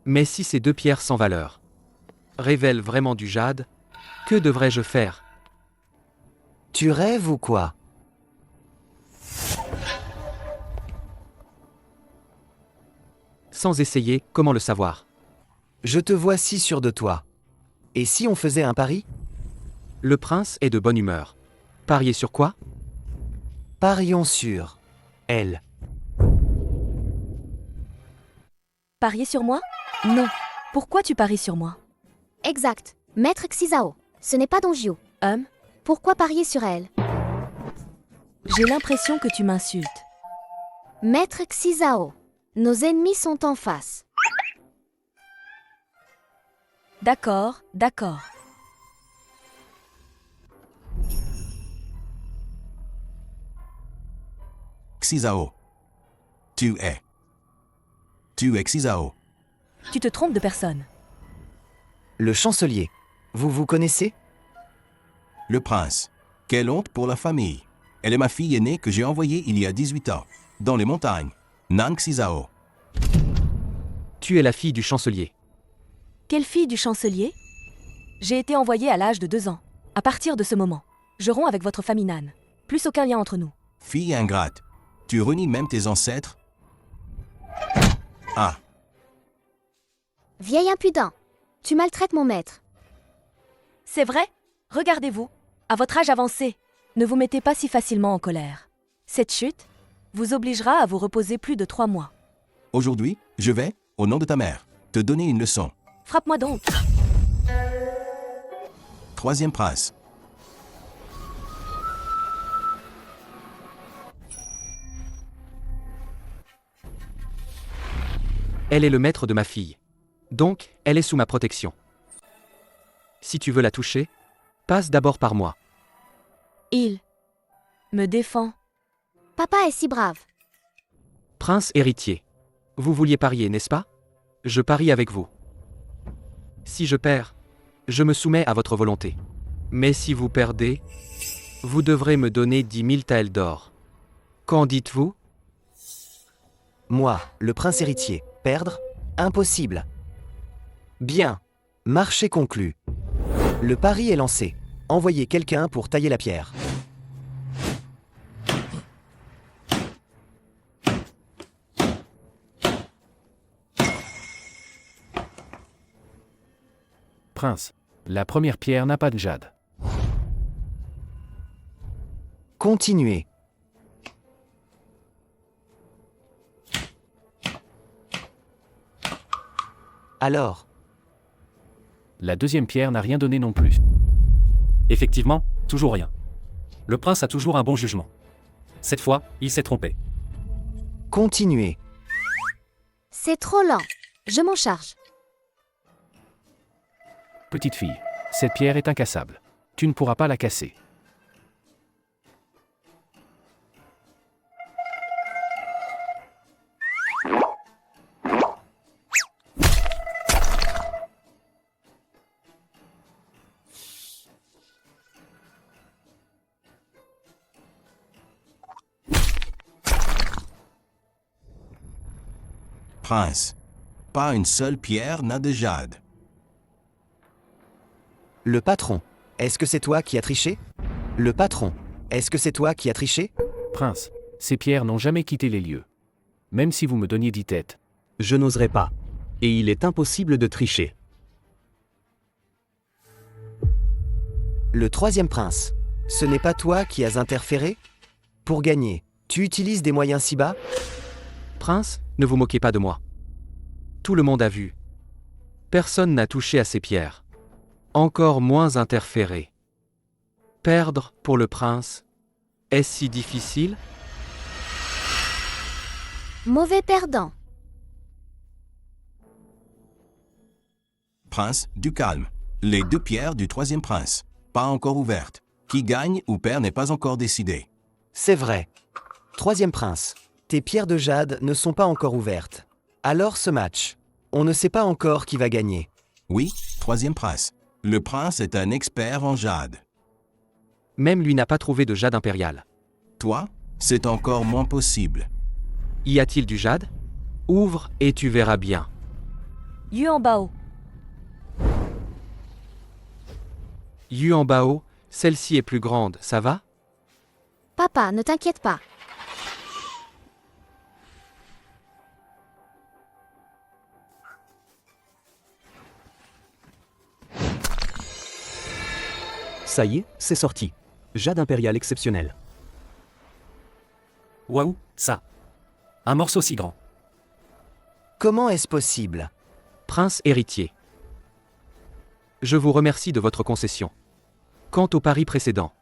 Mais si ces 2 pierres sans valeur révèlent vraiment du jade, que devrais-je faire? Tu rêves ou quoi? Sans essayer, comment le savoir? Je te vois si sûr de toi. Et si on faisait un pari? Le prince est de bonne humeur. Parier sur quoi? Parions sur elle. Parier sur moi? Non. Pourquoi tu paries sur moi? Exact. Maître Xizao, ce n'est pas Donjio. Pourquoi parier sur elle? J'ai l'impression que tu m'insultes. Maître Xizao, nos ennemis sont en face. D'accord, d'accord. Xizao. Tu es Xizao. Tu te trompes de personne. Le chancelier. Vous vous connaissez? Le prince. Quelle honte pour la famille. Elle est ma fille aînée que j'ai envoyée il y a 18 ans, dans les montagnes. Nan Xizao. Tu es la fille du chancelier. Quelle fille du chancelier? J'ai été envoyée à l'âge de 2 ans. À partir de ce moment, je romps avec votre famille Nan. Plus aucun lien entre nous. Fille ingrate. Tu renies même tes ancêtres? Ah. Vieil impudent, tu maltraites mon maître. C'est vrai? Regardez-vous. À votre âge avancé, ne vous mettez pas si facilement en colère. Cette chute vous obligera à vous reposer plus de 3 mois. Aujourd'hui, je vais, au nom de ta mère, te donner une leçon. Frappe-moi donc. Troisième prince. Elle est le maître de ma fille. Donc, elle est sous ma protection. Si tu veux la toucher, passe d'abord par moi. Il me défend. Papa est si brave. Prince héritier. Vous vouliez parier, n'est-ce pas? Je parie avec vous. Si je perds, je me soumets à votre volonté. Mais si vous perdez, vous devrez me donner 10 000 taels d'or. Qu'en dites-vous? Moi, le prince héritier, perdre? Impossible. Bien. Marché conclu. Le pari est lancé. Envoyez quelqu'un pour tailler la pierre. Prince, la première pierre n'a pas de jade. Continuez. Alors, La deuxième pierre n'a rien donné non plus. Effectivement, toujours rien. Le prince a toujours un bon jugement. Cette fois, il s'est trompé. continuez. C'est trop lent. Je m'en charge. Petite fille, cette pierre est incassable. Tu ne pourras pas la casser. Prince, pas une seule pierre n'a de jade. Le patron, est-ce que c'est toi qui as triché? Le patron, est-ce que c'est toi qui as triché? Prince, ces pierres n'ont jamais quitté les lieux. Même si vous me donniez 10 têtes. Je n'oserais pas. Et il est impossible de tricher. Le troisième prince, ce n'est pas toi qui as interféré? Pour gagner, tu utilises des moyens si bas? Prince, ne vous moquez pas de moi. Tout le monde a vu. Personne n'a touché à ces pierres. Encore moins interféré. Perdre pour le prince, est-ce si difficile? Mauvais perdant. Prince, du calme. Les deux pierres du troisième prince, pas encore ouvertes. Qui gagne ou perd n'est pas encore décidé. C'est vrai. Troisième prince, tes pierres de jade ne sont pas encore ouvertes. Alors ce match, on ne sait pas encore qui va gagner. Oui, troisième prince. Le prince est un expert en jade. Même lui n'a pas trouvé de jade impérial. Toi, c'est encore moins possible. Y a-t-il du jade? Ouvre et tu verras bien. Yuan Bao. Yuan Bao, celle-ci est plus grande, ça va? Papa, ne t'inquiète pas. Ça y est, c'est sorti. Jade impérial exceptionnel. Waouh, ça. Un morceau si grand. Comment est-ce possible? Prince héritier. Je vous remercie de votre concession. Quant au pari précédent,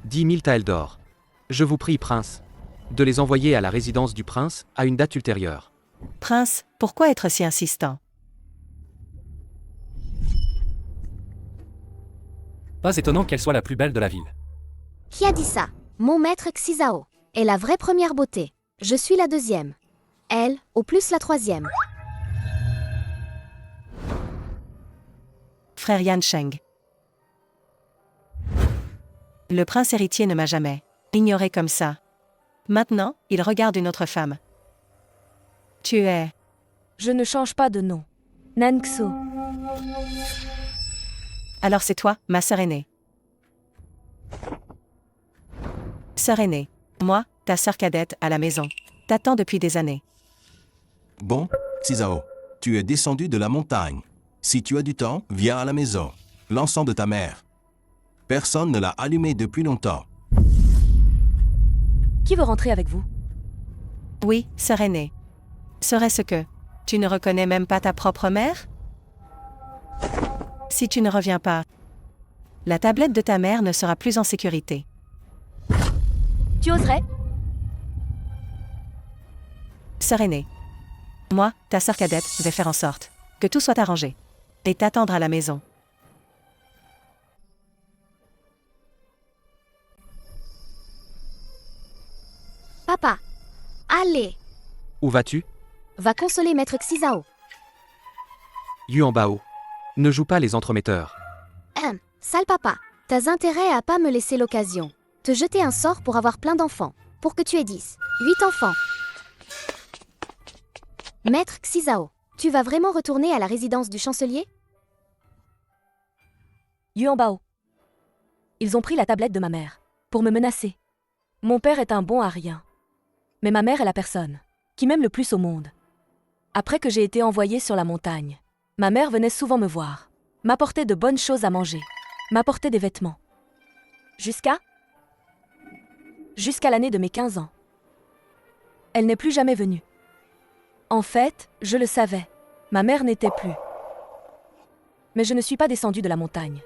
10 000 taels d'or. Je vous prie, prince, de les envoyer à la résidence du prince à une date ultérieure. Prince, pourquoi être si insistant? Pas étonnant qu'elle soit la plus belle de la ville. Qui a dit ça? Mon maître Xizao est la vraie première beauté. Je suis la deuxième. Elle, au plus la troisième. Frère Yan Sheng. Le prince héritier ne m'a jamais ignoré comme ça. Maintenant, il regarde une autre femme. Tu es... Je ne change pas de nom. Nanxo. Alors c'est toi, ma sœur aînée. Sœur aînée. Moi, ta sœur cadette à la maison. T'attends depuis des années. Bon, Xizao, tu es descendu de la montagne. Si tu as du temps, viens à la maison. L'encens de ta mère. Personne ne l'a allumé depuis longtemps. Qui veut rentrer avec vous? Oui, sœur aînée. Serait-ce que tu ne reconnais même pas ta propre mère? Si tu ne reviens pas, la tablette de ta mère ne sera plus en sécurité. Tu oserais? Sœur aînée. Moi, ta sœur cadette, vais faire en sorte que tout soit arrangé. Et t'attendre à la maison. Papa. Allez. Où vas-tu? Va consoler maître Xizao. Yuan Bao. Ne joue pas les entremetteurs. Sale papa. T'as intérêt à pas me laisser l'occasion. Te jeter un sort pour avoir plein d'enfants. Pour que tu aies 10, 8 enfants. Maître Xizao, tu vas vraiment retourner à la résidence du chancelier? Yuan Bao. Ils ont pris la tablette de ma mère. Pour me menacer. Mon père est un bon à rien. Mais ma mère est la personne qui m'aime le plus au monde. Après que j'ai été envoyée sur la montagne, ma mère venait souvent me voir. m'apportait de bonnes choses à manger, m'apportait des vêtements. Jusqu'à l'année de mes 15 ans. Elle n'est plus jamais venue. En fait, je le savais, ma mère n'était plus. Mais je ne suis pas descendue de la montagne.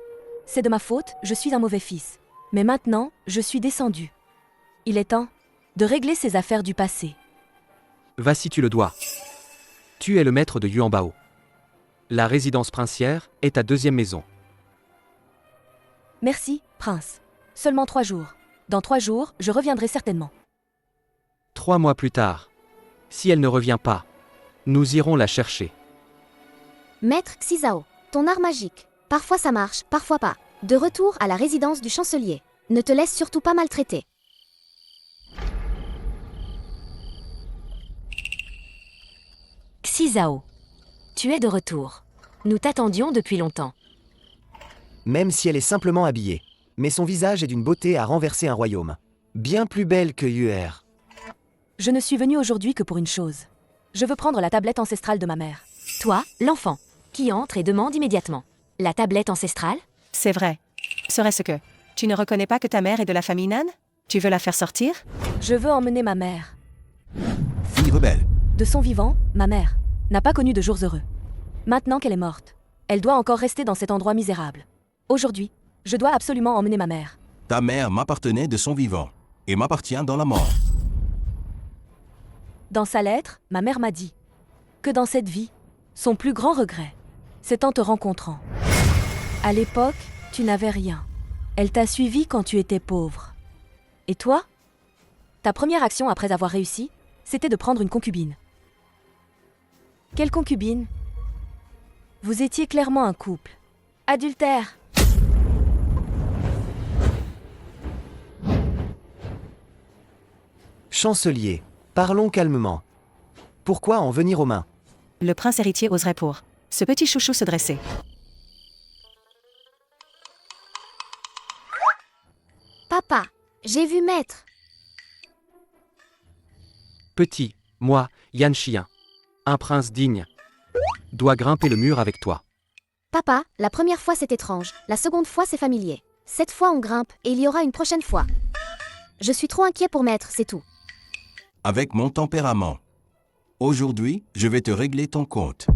C'est de ma faute, je suis un mauvais fils. Mais maintenant, je suis descendue. Il est temps de régler ces affaires du passé. Va si tu le dois. Tu es le maître de Yuanbao. La résidence princière est ta deuxième maison. Merci, prince. Seulement 3 jours. Dans 3 jours, je reviendrai certainement. 3 mois plus tard. Si elle ne revient pas, nous irons la chercher. Maître Xizao, ton art magique. Parfois ça marche, parfois pas. De retour à la résidence du chancelier. Ne te laisse surtout pas maltraiter. Xizao. Tu es de retour. Nous t'attendions depuis longtemps. Même si elle est simplement habillée. Mais son visage est d'une beauté à renverser un royaume. Bien plus belle que Yuer. Je ne suis venue aujourd'hui que pour une chose. Je veux prendre la tablette ancestrale de ma mère. Toi, l'enfant, qui entre et demande immédiatement. La tablette ancestrale? C'est vrai. Serait-ce que tu ne reconnais pas que ta mère est de la famille Nan? Tu veux la faire sortir? Je veux emmener ma mère. Fille rebelle. De son vivant, ma mère n'a pas connu de jours heureux. Maintenant qu'elle est morte, elle doit encore rester dans cet endroit misérable. Aujourd'hui, je dois absolument emmener ma mère. Ta mère m'appartenait de son vivant et m'appartient dans la mort. Dans sa lettre, ma mère m'a dit que dans cette vie, son plus grand regret, c'est en te rencontrant. À l'époque, tu n'avais rien. Elle t'a suivi quand tu étais pauvre. Et toi? Ta première action après avoir réussi, c'était de prendre une concubine. Quelle concubine? Vous étiez clairement un couple. Adultère. Chancelier, parlons calmement. Pourquoi en venir aux mains? Le prince héritier oserait pour ce petit chouchou se dresser. Papa, j'ai vu maître. Petit, moi, Yan Chien, un prince digne, doit grimper le mur avec toi. Papa, la première fois c'est étrange, la seconde fois c'est familier. Cette fois on grimpe et il y aura une prochaine fois. Je suis trop inquiet pour maître, c'est tout. Avec mon tempérament. Aujourd'hui, je vais te régler ton compte.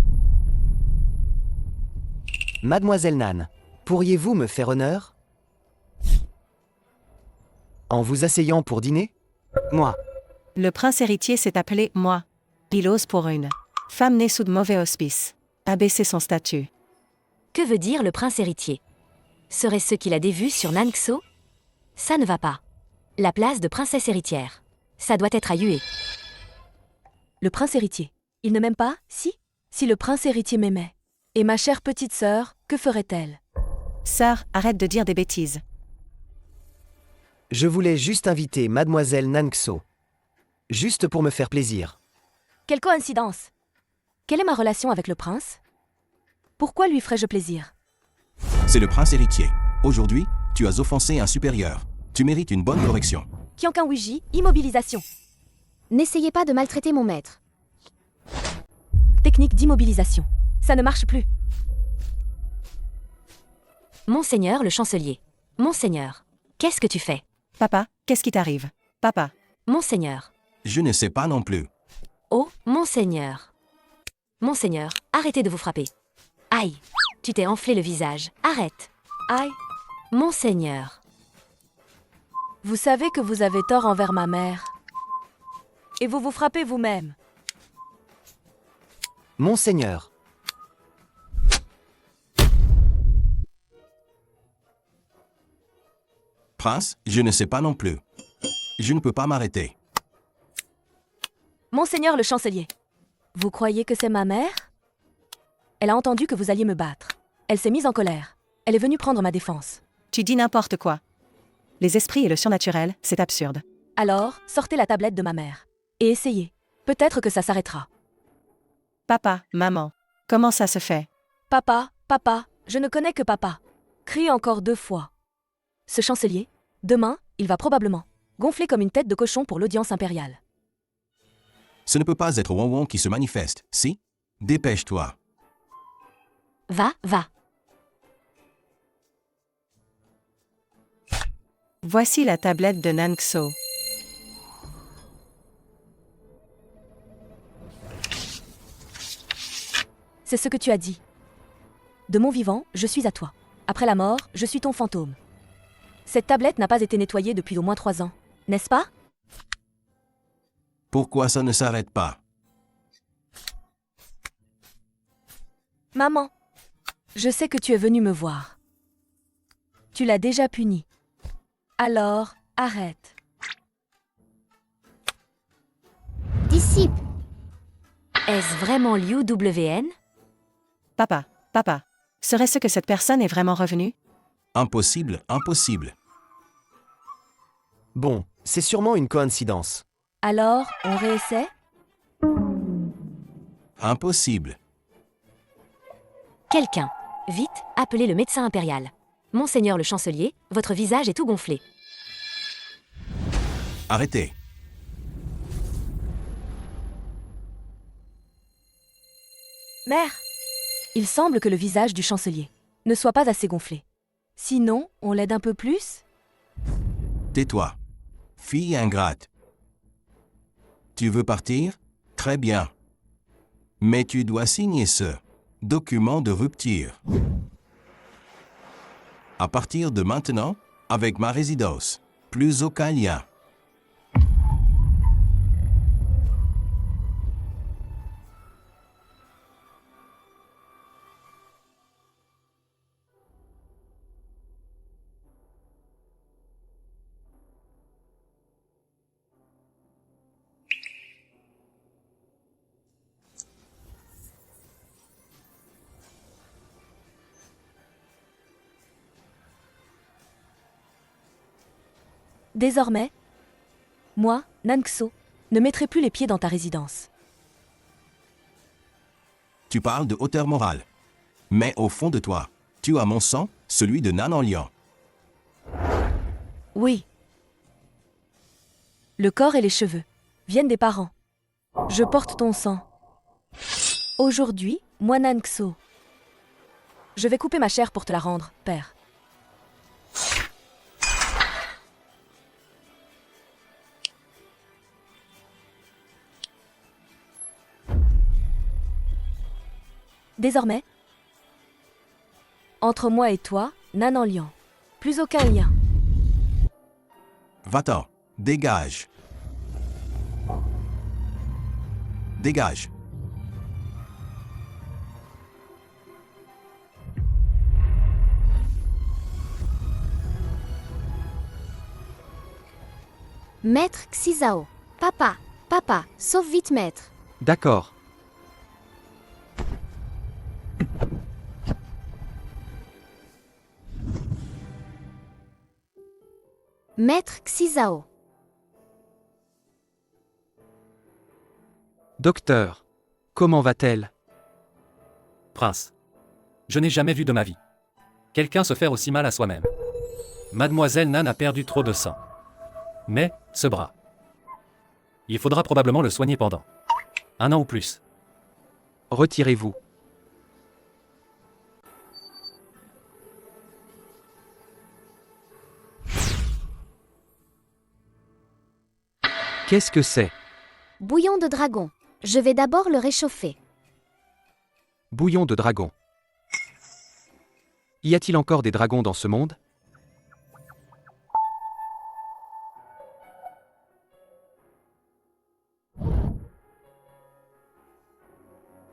Mademoiselle Nan, pourriez-vous me faire honneur? En vous asseyant pour dîner? Moi. Le prince héritier s'est appelé moi. Il ose pour une femme née sous de mauvais auspices abaisser son statut. Que veut dire le prince héritier? Serait-ce qu'il a des vues sur Nanxo? Ça ne va pas. La place de princesse héritière. Ça doit être à Yue. Le prince héritier. Il ne m'aime pas? Si le prince héritier m'aimait. Et ma chère petite sœur, que ferait-elle? Sœur, arrête de dire des bêtises. Je voulais juste inviter Mademoiselle Nanxo. Juste pour me faire plaisir. Quelle coïncidence! Quelle est ma relation avec le prince? Pourquoi lui ferais-je plaisir? C'est le prince héritier. Aujourd'hui, tu as offensé un supérieur. Tu mérites une bonne correction. Kyankan Wiji, immobilisation. N'essayez pas de maltraiter mon maître. Technique d'immobilisation. Ça ne marche plus. Monseigneur le chancelier. Monseigneur, qu'est-ce que tu fais? Papa, qu'est-ce qui t'arrive? Papa. Monseigneur. Je ne sais pas non plus. Oh, monseigneur. Monseigneur, arrêtez de vous frapper. Aïe, tu t'es enflé le visage. Arrête. Aïe. Monseigneur. Vous savez que vous avez tort envers ma mère. Et vous vous frappez vous-même. Monseigneur. Prince, je ne sais pas non plus. Je ne peux pas m'arrêter. Monseigneur le chancelier. Vous croyez que c'est ma mère? Elle a entendu que vous alliez me battre. Elle s'est mise en colère. Elle est venue prendre ma défense. Tu dis n'importe quoi. Les esprits et le surnaturel, c'est absurde. Alors, sortez la tablette de ma mère. Et essayez. Peut-être que ça s'arrêtera. Papa, maman, comment ça se fait? Papa, papa, je ne connais que papa. Crie encore 2 fois. Ce chancelier, demain, il va probablement gonfler comme une tête de cochon pour l'audience impériale. Ce ne peut pas être Wong qui se manifeste, si? Dépêche-toi. Va. Voici la tablette de Nanxo. C'est ce que tu as dit. De mon vivant, je suis à toi. Après la mort, je suis ton fantôme. Cette tablette n'a pas été nettoyée depuis au moins 3 ans, n'est-ce pas? Pourquoi ça ne s'arrête pas? Maman, je sais que tu es venue me voir. Tu l'as déjà puni. Alors, arrête. Disciple. Est-ce vraiment Liu WN? Papa, serait-ce que cette personne est vraiment revenue? Impossible, impossible. Bon, c'est sûrement une coïncidence. Alors, on réessaie? Impossible. Quelqu'un, vite, appelez le médecin impérial. Monseigneur le chancelier, votre visage est tout gonflé. Arrêtez. Mère! Il semble que le visage du chancelier ne soit pas assez gonflé. Sinon, on l'aide un peu plus? Tais-toi. Fille ingrate. Tu veux partir? Très bien. Mais tu dois signer ce document de rupture. À partir de maintenant, avec ma résidence, plus aucun lien. Désormais, moi, Nanxo, ne mettrai plus les pieds dans ta résidence. Tu parles de hauteur morale. Mais au fond de toi, tu as mon sang, celui de Nan en lion. Oui. Le corps et les cheveux viennent des parents. Je porte ton sang. Aujourd'hui, moi Nanxo. Je vais couper ma chair pour te la rendre, père. Désormais, entre moi et toi, Nan en lion. Plus aucun lien. Va-t'en, dégage. Dégage. Maître Xizao. Papa, sauve vite maître. D'accord. Maître Xizao. Docteur, comment va-t-elle? Prince. Je n'ai jamais vu de ma vie quelqu'un se faire aussi mal à soi-même. Mademoiselle Nan a perdu trop de sang. Mais, ce bras. Il faudra probablement le soigner pendant 1 an ou plus. Retirez-vous. Qu'est-ce que c'est? Bouillon de dragon. Je vais d'abord le réchauffer. Bouillon de dragon. Y a-t-il encore des dragons dans ce monde?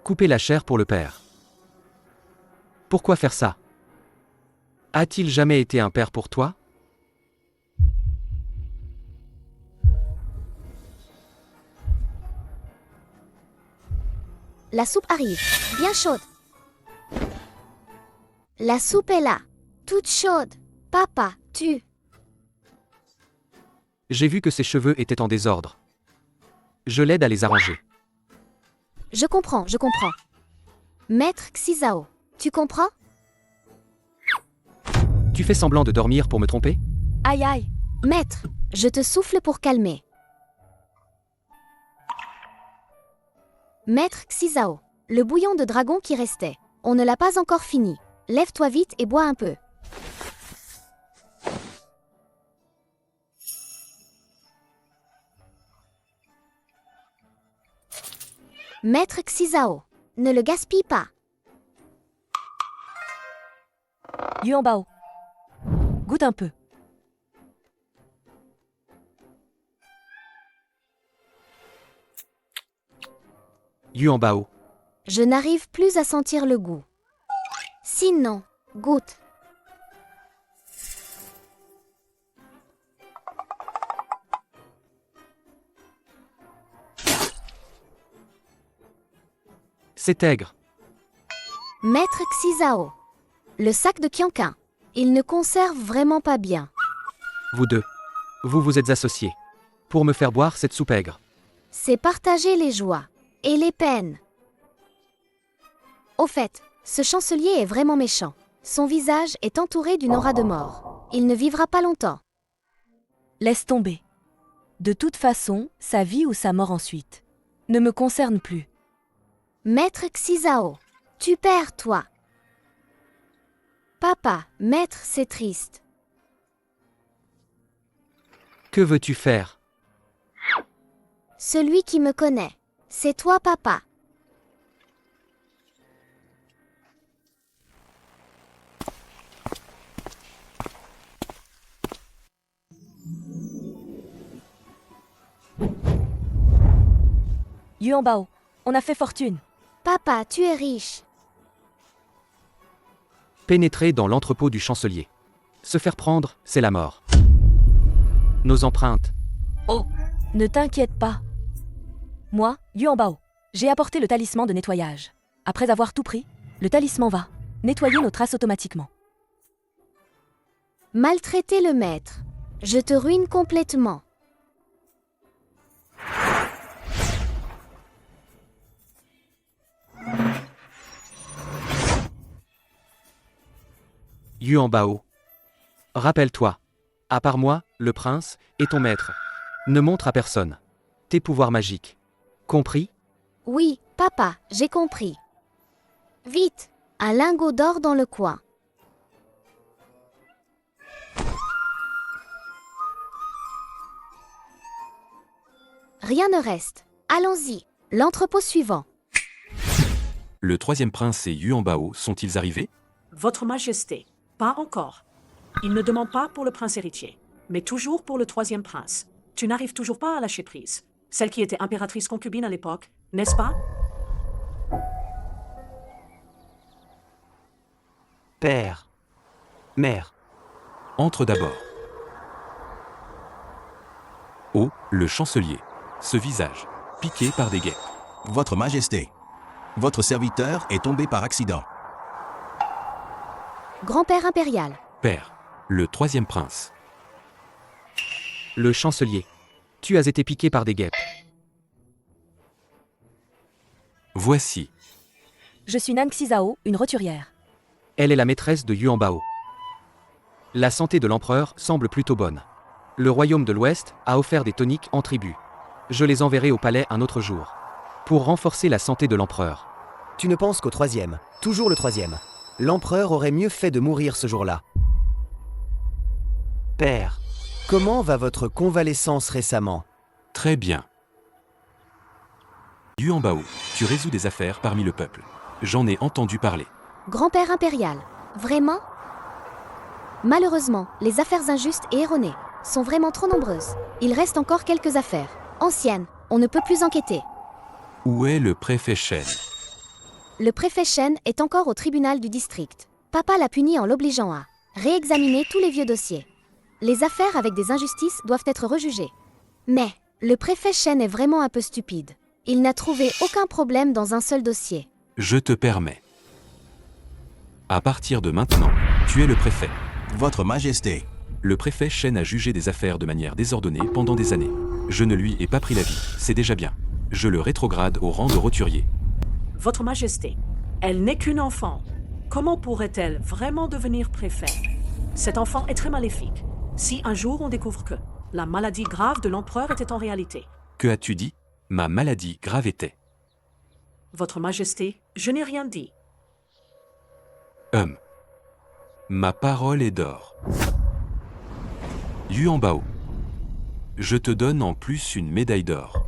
Couper la chair pour le père. Pourquoi faire ça? A-t-il jamais été un père pour toi? La soupe arrive, bien chaude. La soupe est là, toute chaude. Papa, tu... J'ai vu que ses cheveux étaient en désordre. Je l'aide à les arranger. Je comprends. Maître Xizao, tu comprends? Tu fais semblant de dormir pour me tromper? Aïe aïe. Maître, je te souffle pour calmer. Maître Xizao, le bouillon de dragon qui restait. On ne l'a pas encore fini. Lève-toi vite et bois un peu. Maître Xizao, ne le gaspille pas. Yuan Bao. Goûte un peu. Yuan Bao. Je n'arrive plus à sentir le goût. Sinon, goûte. C'est aigre. Maître Xizao. Le sac de Qianqin. Il ne conserve vraiment pas bien. Vous deux. Vous vous êtes associés. Pour me faire boire cette soupe aigre. C'est partager les joies. Et les peines. Au fait, ce chancelier est vraiment méchant. Son visage est entouré d'une aura de mort. Il ne vivra pas longtemps. Laisse tomber. De toute façon, sa vie ou sa mort ensuite ne me concerne plus. Maître Xizao, tu perds, toi. Papa, maître, c'est triste. Que veux-tu faire? Celui qui me connaît. C'est toi, papa. Yuan Bao, on a fait fortune. Papa, tu es riche. Pénétrer dans l'entrepôt du chancelier. Se faire prendre, c'est la mort. Nos empreintes. Oh, ne t'inquiète pas. Moi, Yuan Bao, j'ai apporté le talisman de nettoyage. Après avoir tout pris, le talisman va nettoyer nos traces automatiquement. Maltraiter le maître. Je te ruine complètement. Yuan Bao. Rappelle-toi. À part moi, le prince, et ton maître. Ne montre à personne tes pouvoirs magiques. Compris? Oui, papa, j'ai compris. Vite, un lingot d'or dans le coin. Rien ne reste. Allons-y. L'entrepôt suivant. Le troisième prince et Yuan Bao sont-ils arrivés? Votre Majesté, pas encore. Il ne demande pas pour le prince héritier, mais toujours pour le troisième prince. Tu n'arrives toujours pas à lâcher prise. Celle qui était impératrice concubine à l'époque, n'est-ce pas? Père. Mère. Entre d'abord. Oh, le chancelier. Ce visage, piqué par des guêpes. Votre Majesté, votre serviteur est tombé par accident. Grand-père impérial. Père, le troisième prince. Le chancelier. Tu as été piqué par des guêpes. Voici. Je suis Nan Xizao, une roturière. Elle est la maîtresse de Yuan Bao. La santé de l'empereur semble plutôt bonne. Le royaume de l'Ouest a offert des toniques en tribu. Je les enverrai au palais un autre jour. Pour renforcer la santé de l'empereur. Tu ne penses qu'au troisième. Toujours le troisième. L'empereur aurait mieux fait de mourir ce jour-là. Père, comment va votre convalescence récemment? Très bien. Yuan Bao, tu résous des affaires parmi le peuple. J'en ai entendu parler. Grand-père impérial. Vraiment? Malheureusement, les affaires injustes et erronées sont vraiment trop nombreuses. Il reste encore quelques affaires. Anciennes, on ne peut plus enquêter. Où est le préfet Shen? Le préfet Shen est encore au tribunal du district. Papa l'a puni en l'obligeant à réexaminer tous les vieux dossiers. Les affaires avec des injustices doivent être rejugées. Mais, le préfet Shen est vraiment un peu stupide. Il n'a trouvé aucun problème dans un seul dossier. Je te permets. À partir de maintenant, tu es le préfet. Votre Majesté. Le préfet Shen a jugé des affaires de manière désordonnée pendant des années. Je ne lui ai pas pris la vie, c'est déjà bien. Je le rétrograde au rang de roturier. Votre Majesté, elle n'est qu'une enfant. Comment pourrait-elle vraiment devenir préfet? Cet enfant est très maléfique. Si un jour on découvre que la maladie grave de l'empereur était en réalité. Que as-tu dit? Ma maladie grave était. Votre Majesté, je n'ai rien dit. Ma parole est d'or. Yuan Bao, je te donne en plus une médaille d'or.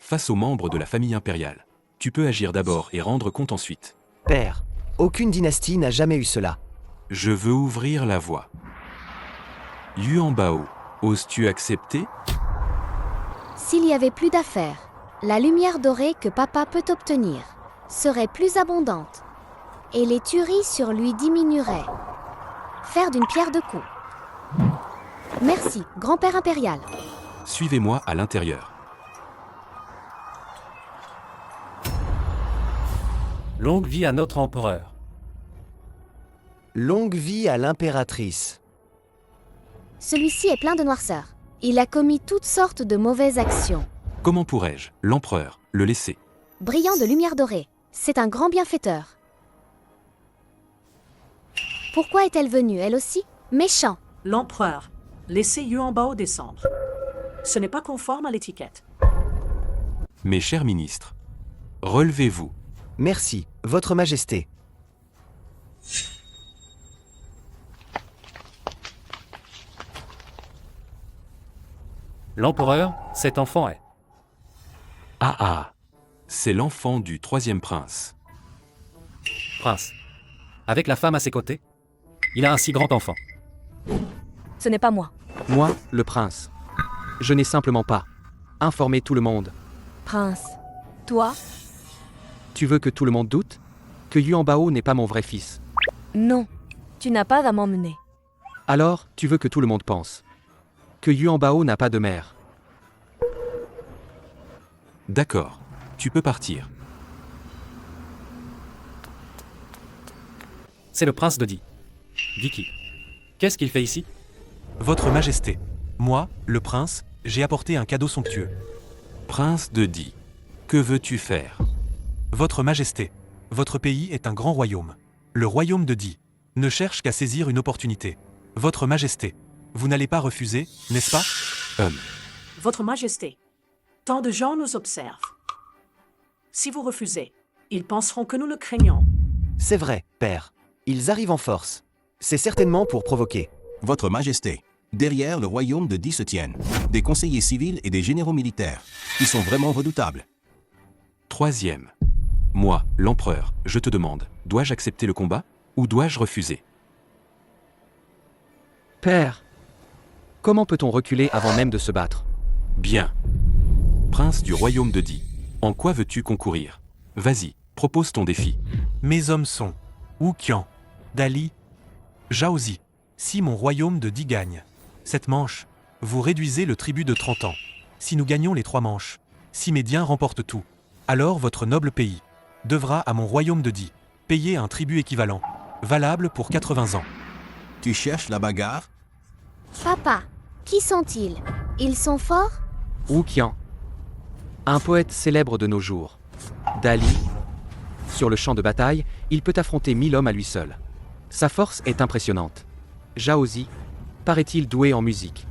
face aux membres de la famille impériale. Tu peux agir d'abord et rendre compte ensuite. Père, aucune dynastie n'a jamais eu cela. Je veux ouvrir la voie. Yuan Bao, oses-tu accepter? S'il y avait plus d'affaires, la lumière dorée que papa peut obtenir serait plus abondante. Et les tueries sur lui diminueraient. Faire d'une pierre deux coups. Merci, grand-père impérial. Suivez-moi à l'intérieur. Longue vie à notre empereur. Longue vie à l'impératrice. Celui-ci est plein de noirceur. Il a commis toutes sortes de mauvaises actions. Comment pourrais-je, l'empereur, le laisser? Brillant de lumière dorée, c'est un grand bienfaiteur. Pourquoi est-elle venue, elle aussi? Méchant. L'empereur, laissez Yuan Bao descendre. Ce n'est pas conforme à l'étiquette. Mes chers ministres, relevez-vous. Merci, Votre Majesté. L'empereur, cet enfant est. Ah ah, c'est l'enfant du troisième prince. Prince. Avec la femme à ses côtés, il a un si grand enfant. Ce n'est pas moi. Moi, le prince. Je n'ai simplement pas informé tout le monde. Prince. Toi? Tu veux que tout le monde doute? Que Yuan Bao n'est pas mon vrai fils. Non. Tu n'as pas à m'emmener. Alors, tu veux que tout le monde pense que Yuan Bao n'a pas de mère. D'accord, tu peux partir. C'est le prince de Di. Di. Qu'est-ce qu'il fait ici? Votre Majesté, moi, le prince, j'ai apporté un cadeau somptueux. Prince de Di, que veux-tu faire? Votre Majesté, votre pays est un grand royaume. Le royaume de Di ne cherche qu'à saisir une opportunité. Votre Majesté, vous n'allez pas refuser, n'est-ce pas? Votre Majesté, tant de gens nous observent. Si vous refusez, ils penseront que nous le craignons. C'est vrai, père. Ils arrivent en force. C'est certainement pour provoquer. Votre Majesté, derrière le royaume de Di se tiennent des conseillers civils et des généraux militaires. Ils sont vraiment redoutables. Troisième. Moi, l'empereur, je te demande, dois-je accepter le combat ou dois-je refuser? Père, comment peut-on reculer avant même de se battre? Bien. Prince du royaume de Di, en quoi veux-tu concourir? Vas-y, propose ton défi. Mes hommes sont Wuqian, Dali, Zhaozi. Si mon royaume de Di gagne cette manche, vous réduisez le tribut de 30 ans. Si nous gagnons les 3 manches, si Médian remporte tout, alors votre noble pays devra à mon royaume de Di payer un tribut équivalent, valable pour 80 ans. Tu cherches la bagarre? Papa, qui sont-ils? Ils sont forts? Wuqian, un poète célèbre de nos jours. Dali, sur le champ de bataille, il peut affronter 1000 hommes à lui seul. Sa force est impressionnante. Zhaozi, paraît-il doué en musique.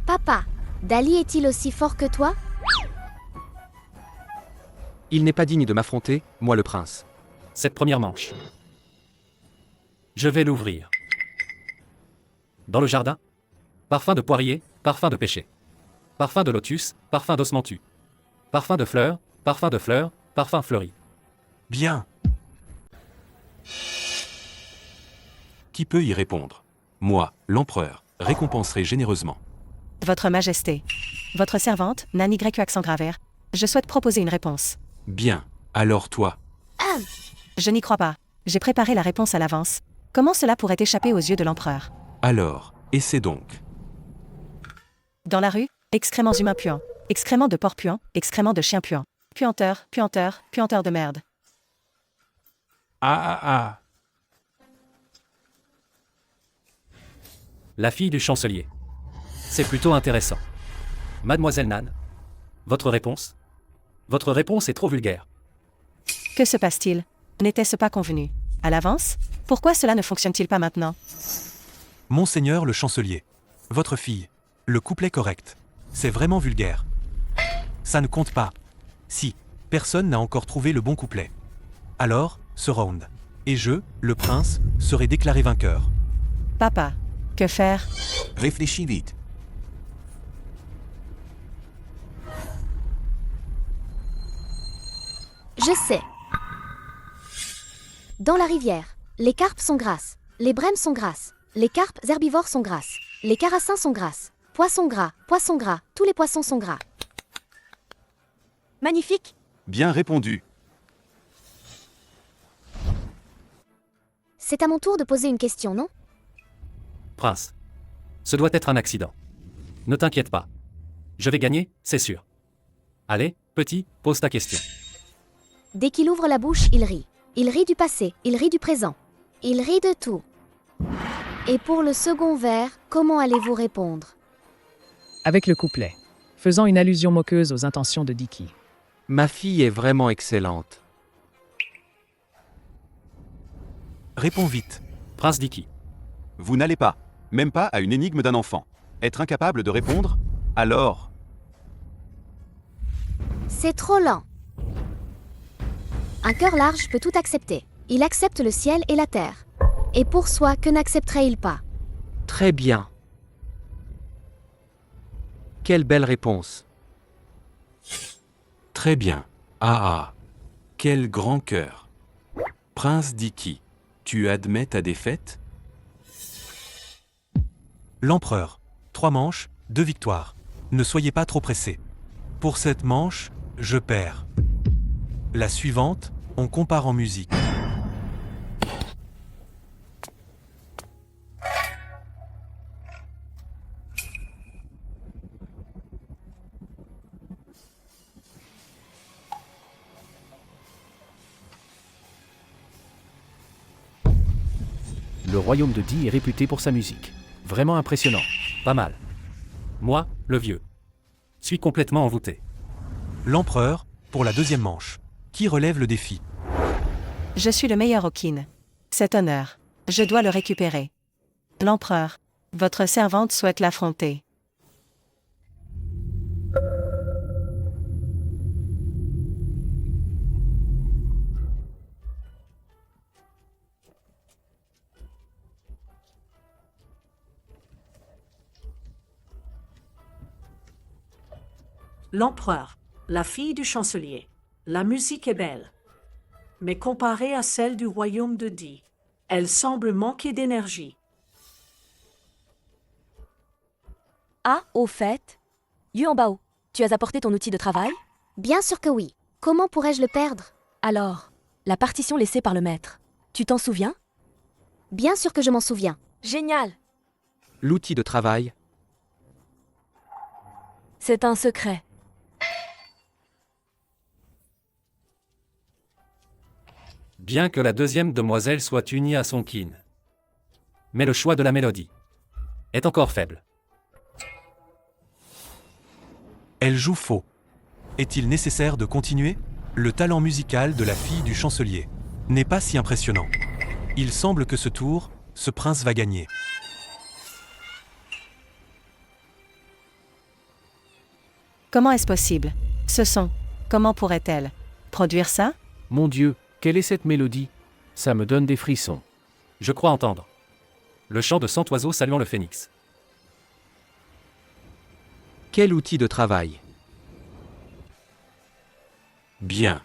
Papa, Dali est-il aussi fort que toi? Il n'est pas digne de m'affronter, moi le prince. Cette première manche. Je vais l'ouvrir. Dans le jardin, parfum de poirier, parfum de pêcher. Parfum de lotus, parfum d'osmanthus. Parfum de fleurs, parfum fleuri. Bien. Qui peut y répondre? Moi, l'empereur, récompenserai généreusement. Votre Majesté. Votre servante, Nani Grecu accent graveur. Je souhaite proposer une réponse. Bien. Alors toi? Je n'y crois pas. J'ai préparé la réponse à l'avance. Comment cela pourrait échapper aux yeux de l'empereur? Alors, essaie donc. Dans la rue, excréments humains puants. Excréments de porc puants, excréments de chien puants. Puanteur, puanteur, puanteur de merde. Ah. La fille du chancelier. C'est plutôt intéressant. Mademoiselle Nan, votre réponse? Votre réponse est trop vulgaire. Que se passe-t-il? N'était-ce pas convenu à l'avance? Pourquoi cela ne fonctionne-t-il pas maintenant? Monseigneur le chancelier, votre fille, le couplet correct. C'est vraiment vulgaire. Ça ne compte pas. Si, personne n'a encore trouvé le bon couplet. Alors, ce round. Et je, le prince, serai déclaré vainqueur. Papa, que faire? Réfléchis vite. Je sais. Dans la rivière, les carpes sont grasses. Les brèmes sont grasses. Les carpes herbivores sont grasses. Les carassins sont grasses. Poissons gras, tous les poissons sont gras. Magnifique. Bien répondu. C'est à mon tour de poser une question, non? Prince. Ce doit être un accident. Ne t'inquiète pas. Je vais gagner, c'est sûr. Allez, petit, pose ta question. Dès qu'il ouvre la bouche, il rit. Il rit du passé, il rit du présent. Il rit de tout. Et pour le second vers, comment allez-vous répondre? Avec le couplet, faisant une allusion moqueuse aux intentions de Dicky. Ma fille est vraiment excellente. Réponds vite. Prince Dicky. Vous n'allez pas, même pas à une énigme d'un enfant, être incapable de répondre? Alors, C'est trop lent. Un cœur large peut tout accepter. Il accepte le ciel et la terre. Et pour soi, que n'accepterait-il pas? Très bien. Quelle belle réponse. Très bien. Ah, quel grand cœur. Prince Dicky, tu admets ta défaite? L'empereur. 3 manches, 2 victoires. Ne soyez pas trop pressés. Pour cette manche, je perds. La suivante, on compare en musique. Le royaume de Di est réputé pour sa musique. Vraiment impressionnant. Pas mal. Moi, le vieux. Suis complètement envoûté. L'empereur, pour la deuxième manche. Qui relève le défi? Je suis le meilleur Okin. Cet honneur, je dois le récupérer. L'empereur, votre servante souhaite l'affronter. L'empereur, la fille du chancelier. La musique est belle. Mais comparée à celle du royaume de Di, elle semble manquer d'énergie. Ah, au fait, Yuan Bao, tu as apporté ton outil de travail? Bien sûr que oui. Comment pourrais-je le perdre? Alors, la partition laissée par le maître. Tu t'en souviens? Bien sûr que je m'en souviens. Génial! L'outil de travail. C'est un secret. Bien que la deuxième demoiselle soit unie à son kin. Mais le choix de la mélodie est encore faible. Elle joue faux. Est-il nécessaire de continuer? Le talent musical de la fille du chancelier n'est pas si impressionnant. Il semble que ce tour, ce prince va gagner. Comment est-ce possible? Ce son, comment pourrait-elle produire ça? Mon Dieu, quelle est cette mélodie? Ça me donne des frissons. Je crois entendre le chant de 100 oiseaux saluant le phénix. Quel outil de travail. Bien.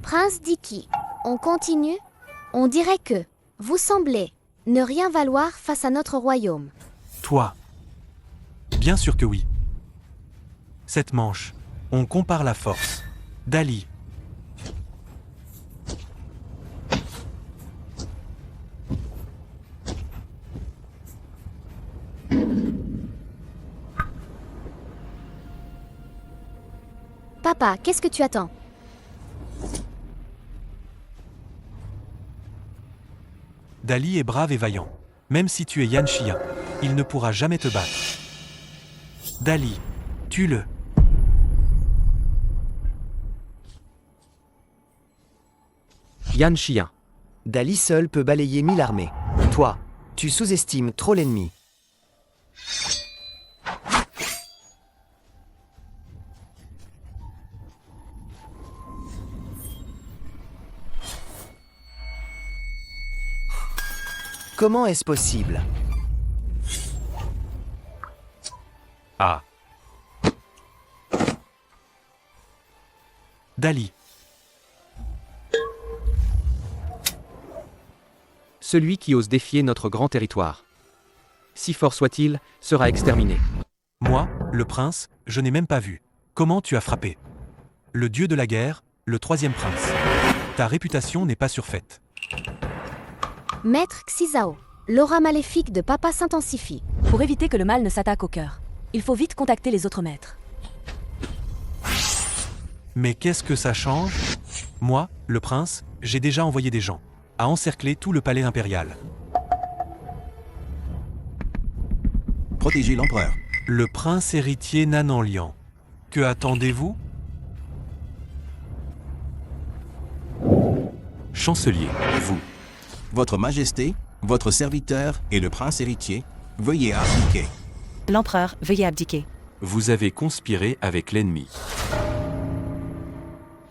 Prince Dicky, on continue? On dirait que vous semblez ne rien valoir face à notre royaume. Toi. Bien sûr que oui. Cette manche, on compare la force. Dali. Papa, qu'est-ce que tu attends? Dali est brave et vaillant. Même si tu es Yan Xia, il ne pourra jamais te battre. Dali, tue-le. Yan Xia. Dali seul peut balayer 1000 armées. Toi, tu sous-estimes trop l'ennemi. Comment est-ce possible? Ah, Dali. Celui qui ose défier notre grand territoire, si fort soit-il, sera exterminé. Moi, le prince, je n'ai même pas vu. Comment tu as frappé? Le dieu de la guerre, le troisième prince. Ta réputation n'est pas surfaite. Maître Xizao, l'aura maléfique de papa s'intensifie. Pour éviter que le mal ne s'attaque au cœur, il faut vite contacter les autres maîtres. Mais qu'est-ce que ça change? Moi, le prince, j'ai déjà envoyé des gens à encercler tout le palais impérial. Protéger l'empereur. Le prince héritier Nananlian. Que attendez-vous? Chancelier, vous. Votre Majesté, votre serviteur et le prince héritier, veuillez abdiquer. L'empereur, veuillez abdiquer. Vous avez conspiré avec l'ennemi.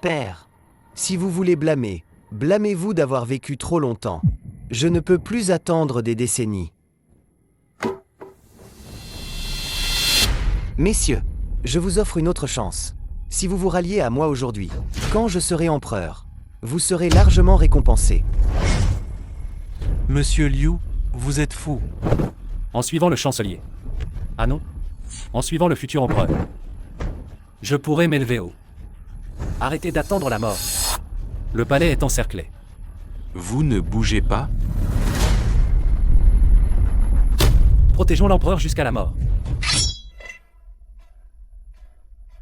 Père, si vous voulez blâmer, blâmez-vous d'avoir vécu trop longtemps. Je ne peux plus attendre des décennies. Messieurs, je vous offre une autre chance. Si vous vous ralliez à moi aujourd'hui, quand je serai empereur, vous serez largement récompensé. Monsieur Liu, vous êtes fou. En suivant le chancelier. Ah non? En suivant le futur empereur. Je pourrais m'élever haut. Arrêtez d'attendre la mort. Le palais est encerclé. Vous ne bougez pas? Protégeons l'empereur jusqu'à la mort.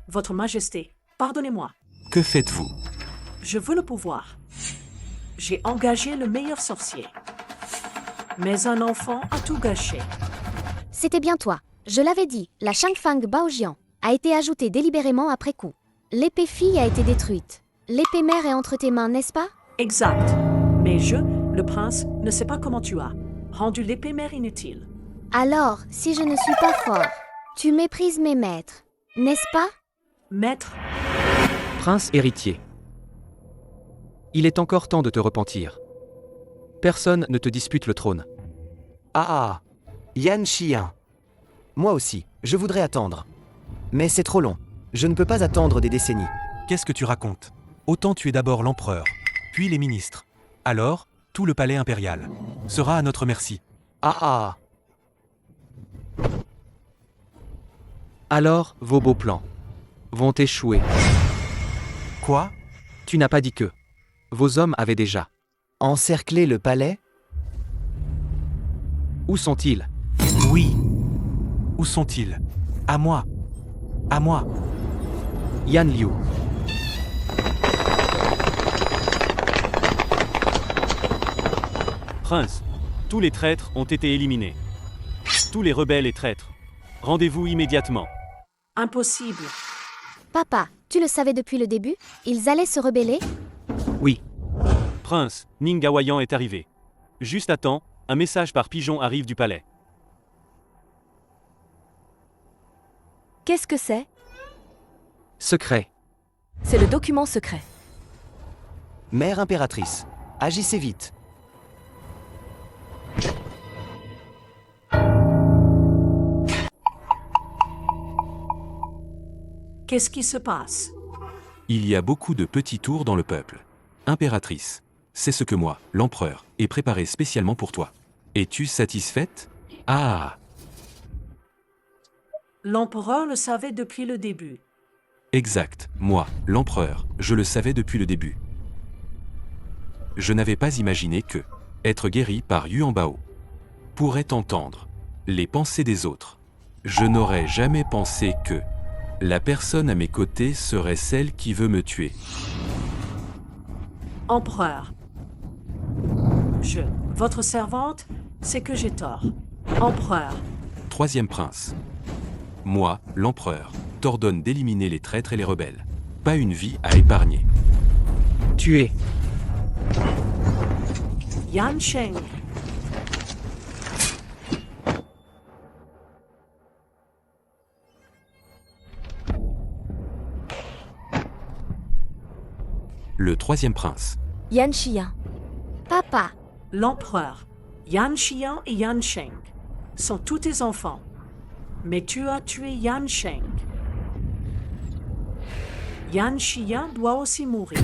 Votre Majesté, pardonnez-moi. Que faites-vous? Je veux le pouvoir. J'ai engagé le meilleur sorcier. Mais un enfant a tout gâché. C'était bien toi. Je l'avais dit, la Shangfang Baojian a été ajoutée délibérément après coup. L'épée fille a été détruite. L'épée mère est entre tes mains, n'est-ce pas? Exact. Mais je, le prince, ne sais pas comment tu as rendu l'épée mère inutile. Alors, si je ne suis pas fort, tu méprises mes maîtres, n'est-ce pas? Maître, Prince héritier. Il est encore temps de te repentir. Personne ne te dispute le trône. Ah, Yan Xian. Moi aussi, je voudrais attendre. Mais c'est trop long. Je ne peux pas attendre des décennies. Qu'est-ce que tu racontes? Autant tuer d'abord l'empereur, puis les ministres. Alors, tout le palais impérial sera à notre merci. Ah. Alors, vos beaux plans vont échouer. Quoi? Tu n'as pas dit que vos hommes avaient déjà Encercler le palais? Où sont-ils? Oui. Où sont-ils? À moi. À moi. Yan Liu. Prince, tous les traîtres ont été éliminés. Tous les rebelles et traîtres. Rendez-vous immédiatement. impossible. Papa, tu le savais depuis le début? Ils allaient se rebeller? Oui. Prince, Ningawayan est arrivé. Juste à temps, un message par pigeon arrive du palais. Qu'est-ce que c'est? Secret. C'est le document secret. Mère impératrice, agissez vite. Qu'est-ce qui se passe? Il y a beaucoup de petits tours dans le peuple. Impératrice, c'est ce que moi, l'empereur, ai préparé spécialement pour toi. Es-tu satisfaite? Ah! L'empereur le savait depuis le début. Exact, moi, l'empereur, je le savais depuis le début. Je n'avais pas imaginé que être guéri par Yuan Bao pourrait entendre les pensées des autres. Je n'aurais jamais pensé que la personne à mes côtés serait celle qui veut me tuer. Empereur. Votre servante, c'est que j'ai tort. Empereur. Troisième prince. Moi, l'empereur, t'ordonne d'éliminer les traîtres et les rebelles. Pas une vie à épargner. Tuer. Yan Sheng. Le troisième prince. Yan Xian. Papa. L'empereur. Yan Xian et Yan Sheng sont tous tes enfants. Mais tu as tué Yan Sheng. Yan Xiyan doit aussi mourir.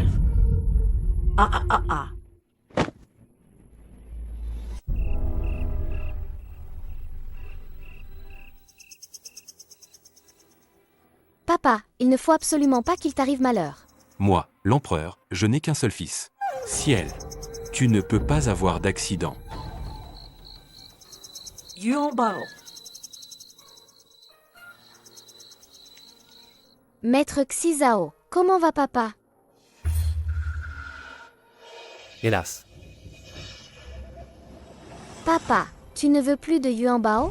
Ah. Papa, il ne faut absolument pas qu'il t'arrive malheur. Moi, l'empereur, je n'ai qu'un seul fils. Ciel, tu ne peux pas avoir d'accident. Yuan Bao. Maître Xizao, comment va papa? Hélas. Papa, tu ne veux plus de Yuan Bao?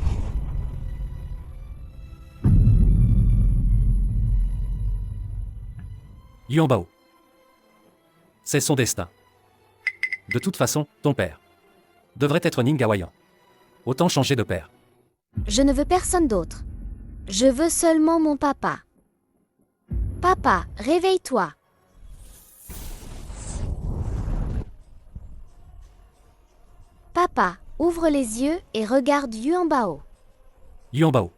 Yuan Bao. C'est son destin. De toute façon, ton père devrait être Ningawayan. Autant changer de père. Je ne veux personne d'autre. Je veux seulement mon papa. Papa, réveille-toi. Papa, ouvre les yeux et regarde Yuan Bao. Yuan Bao.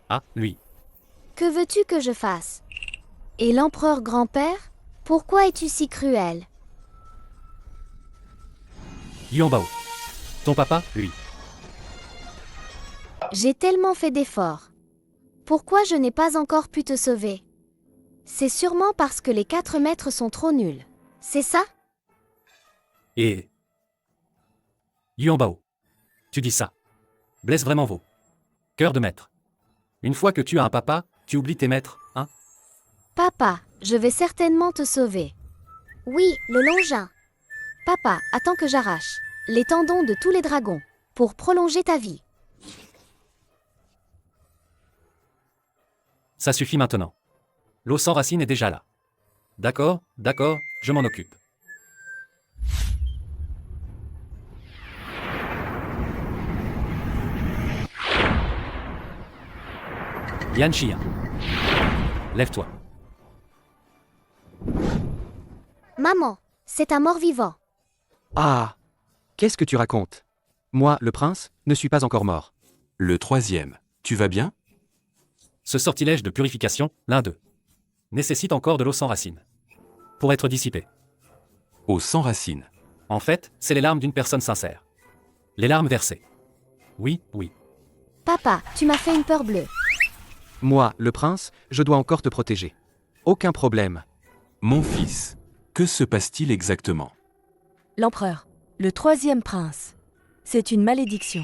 Ah, lui. Que veux-tu que je fasse? Et l'empereur grand-père? Pourquoi es-tu si cruel? Yuan Bao. Ton papa, lui. J'ai tellement fait d'efforts. Pourquoi je n'ai pas encore pu te sauver? C'est sûrement parce que les 4 maîtres sont trop nuls. C'est ça? Et... Yuan Bao. Tu dis ça. Blesse vraiment vaut. Cœur de maître. Une fois que tu as un papa, tu oublies tes maîtres, hein? Papa, je vais certainement te sauver. Oui, le Longin. Papa, attends que j'arrache les tendons de tous les dragons pour prolonger ta vie. Ça suffit maintenant. L'eau sans racine est déjà là. D'accord, je m'en occupe. Yan Xiyan. Lève-toi. Maman, c'est un mort-vivant. Ah! Qu'est-ce que tu racontes? Moi, le prince, ne suis pas encore mort. Le 3e, tu vas bien? Ce sortilège de purification, l'un d'eux, nécessite encore de l'eau sans racine. Pour être dissipé. Eau sans racine. En fait, c'est les larmes d'une personne sincère. Les larmes versées. Oui. Papa, tu m'as fait une peur bleue. Moi, le prince, je dois encore te protéger. Aucun problème. Mon fils, que se passe-t-il exactement? L'empereur, le 3e prince. C'est une malédiction.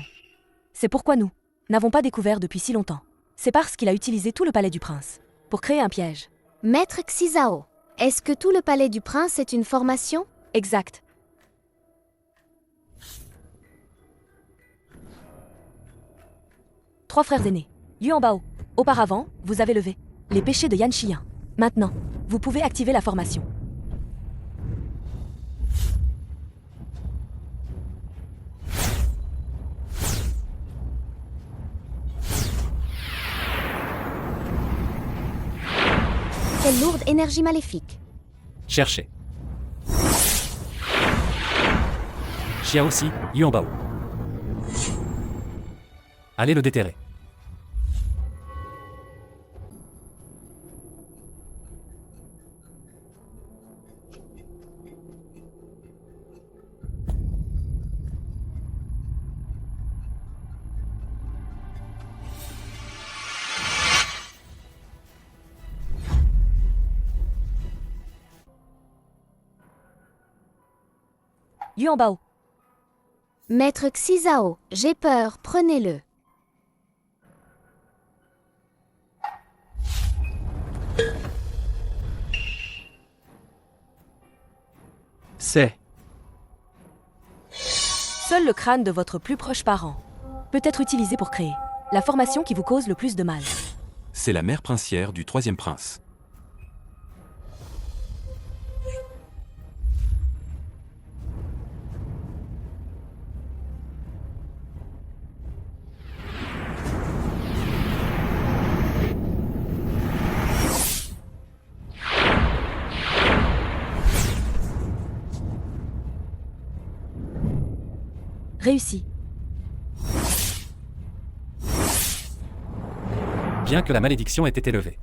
C'est pourquoi nous n'avons pas découvert depuis si longtemps. C'est parce qu'il a utilisé tout le palais du prince pour créer un piège. Maître Xizao, est-ce que tout le palais du prince est une formation? Exact. Trois frères aînés. Yuan Bao. Auparavant, vous avez levé les péchés de Yan Xiyan. Maintenant, vous pouvez activer la formation. Quelle lourde énergie maléfique. Cherchez. Xiaoxi, Yuan Bao. Allez le déterrer. Yuan Bao. Maître Xizao, j'ai peur, prenez-le. C'est... Seul le crâne de votre plus proche parent peut être utilisé pour créer la formation qui vous cause le plus de mal. C'est la mère princière du 3e prince. Réussi. bien que la malédiction ait été levée.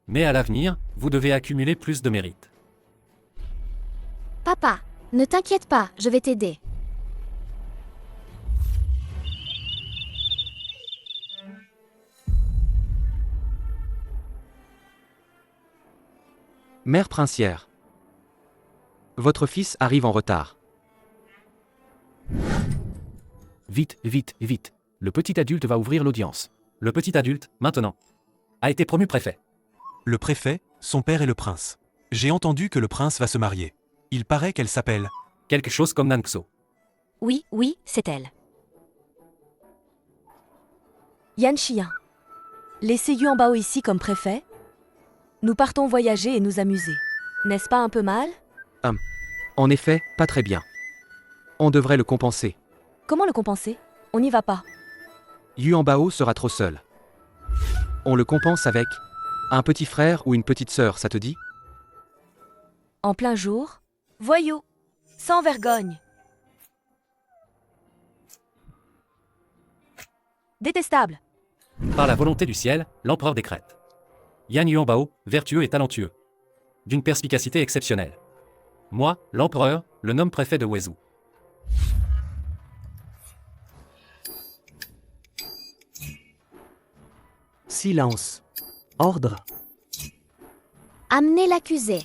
Mais à l'avenir, vous devez accumuler plus de mérite. Papa, ne t'inquiète pas, je vais t'aider. Mère princière. Votre fils arrive en retard. Vite, vite, vite. Le petit adulte va ouvrir l'audience. Le petit adulte, maintenant, a été promu préfet. Le préfet, son père est le prince. J'ai entendu que le prince va se marier. Il paraît qu'elle s'appelle... Quelque chose comme Nanxo. Oui, oui, c'est elle. Yan Xian. Laissez Yuan Bao ici comme préfet. Nous partons voyager et nous amuser. N'est-ce pas un peu mal? En effet, pas très bien. On devrait le compenser. Comment le compenser? On n'y va pas. Yuan Bao sera trop seul. On le compense avec un petit frère ou une petite sœur, ça te dit? En plein jour? Voyou! Sans vergogne! Détestable! Par la volonté du ciel, l'empereur décrète. Yan Yuanbao, vertueux et talentueux. D'une perspicacité exceptionnelle. Moi, l'empereur, le nomme préfet de Wezhou. Silence. Ordre. Amenez l'accusé.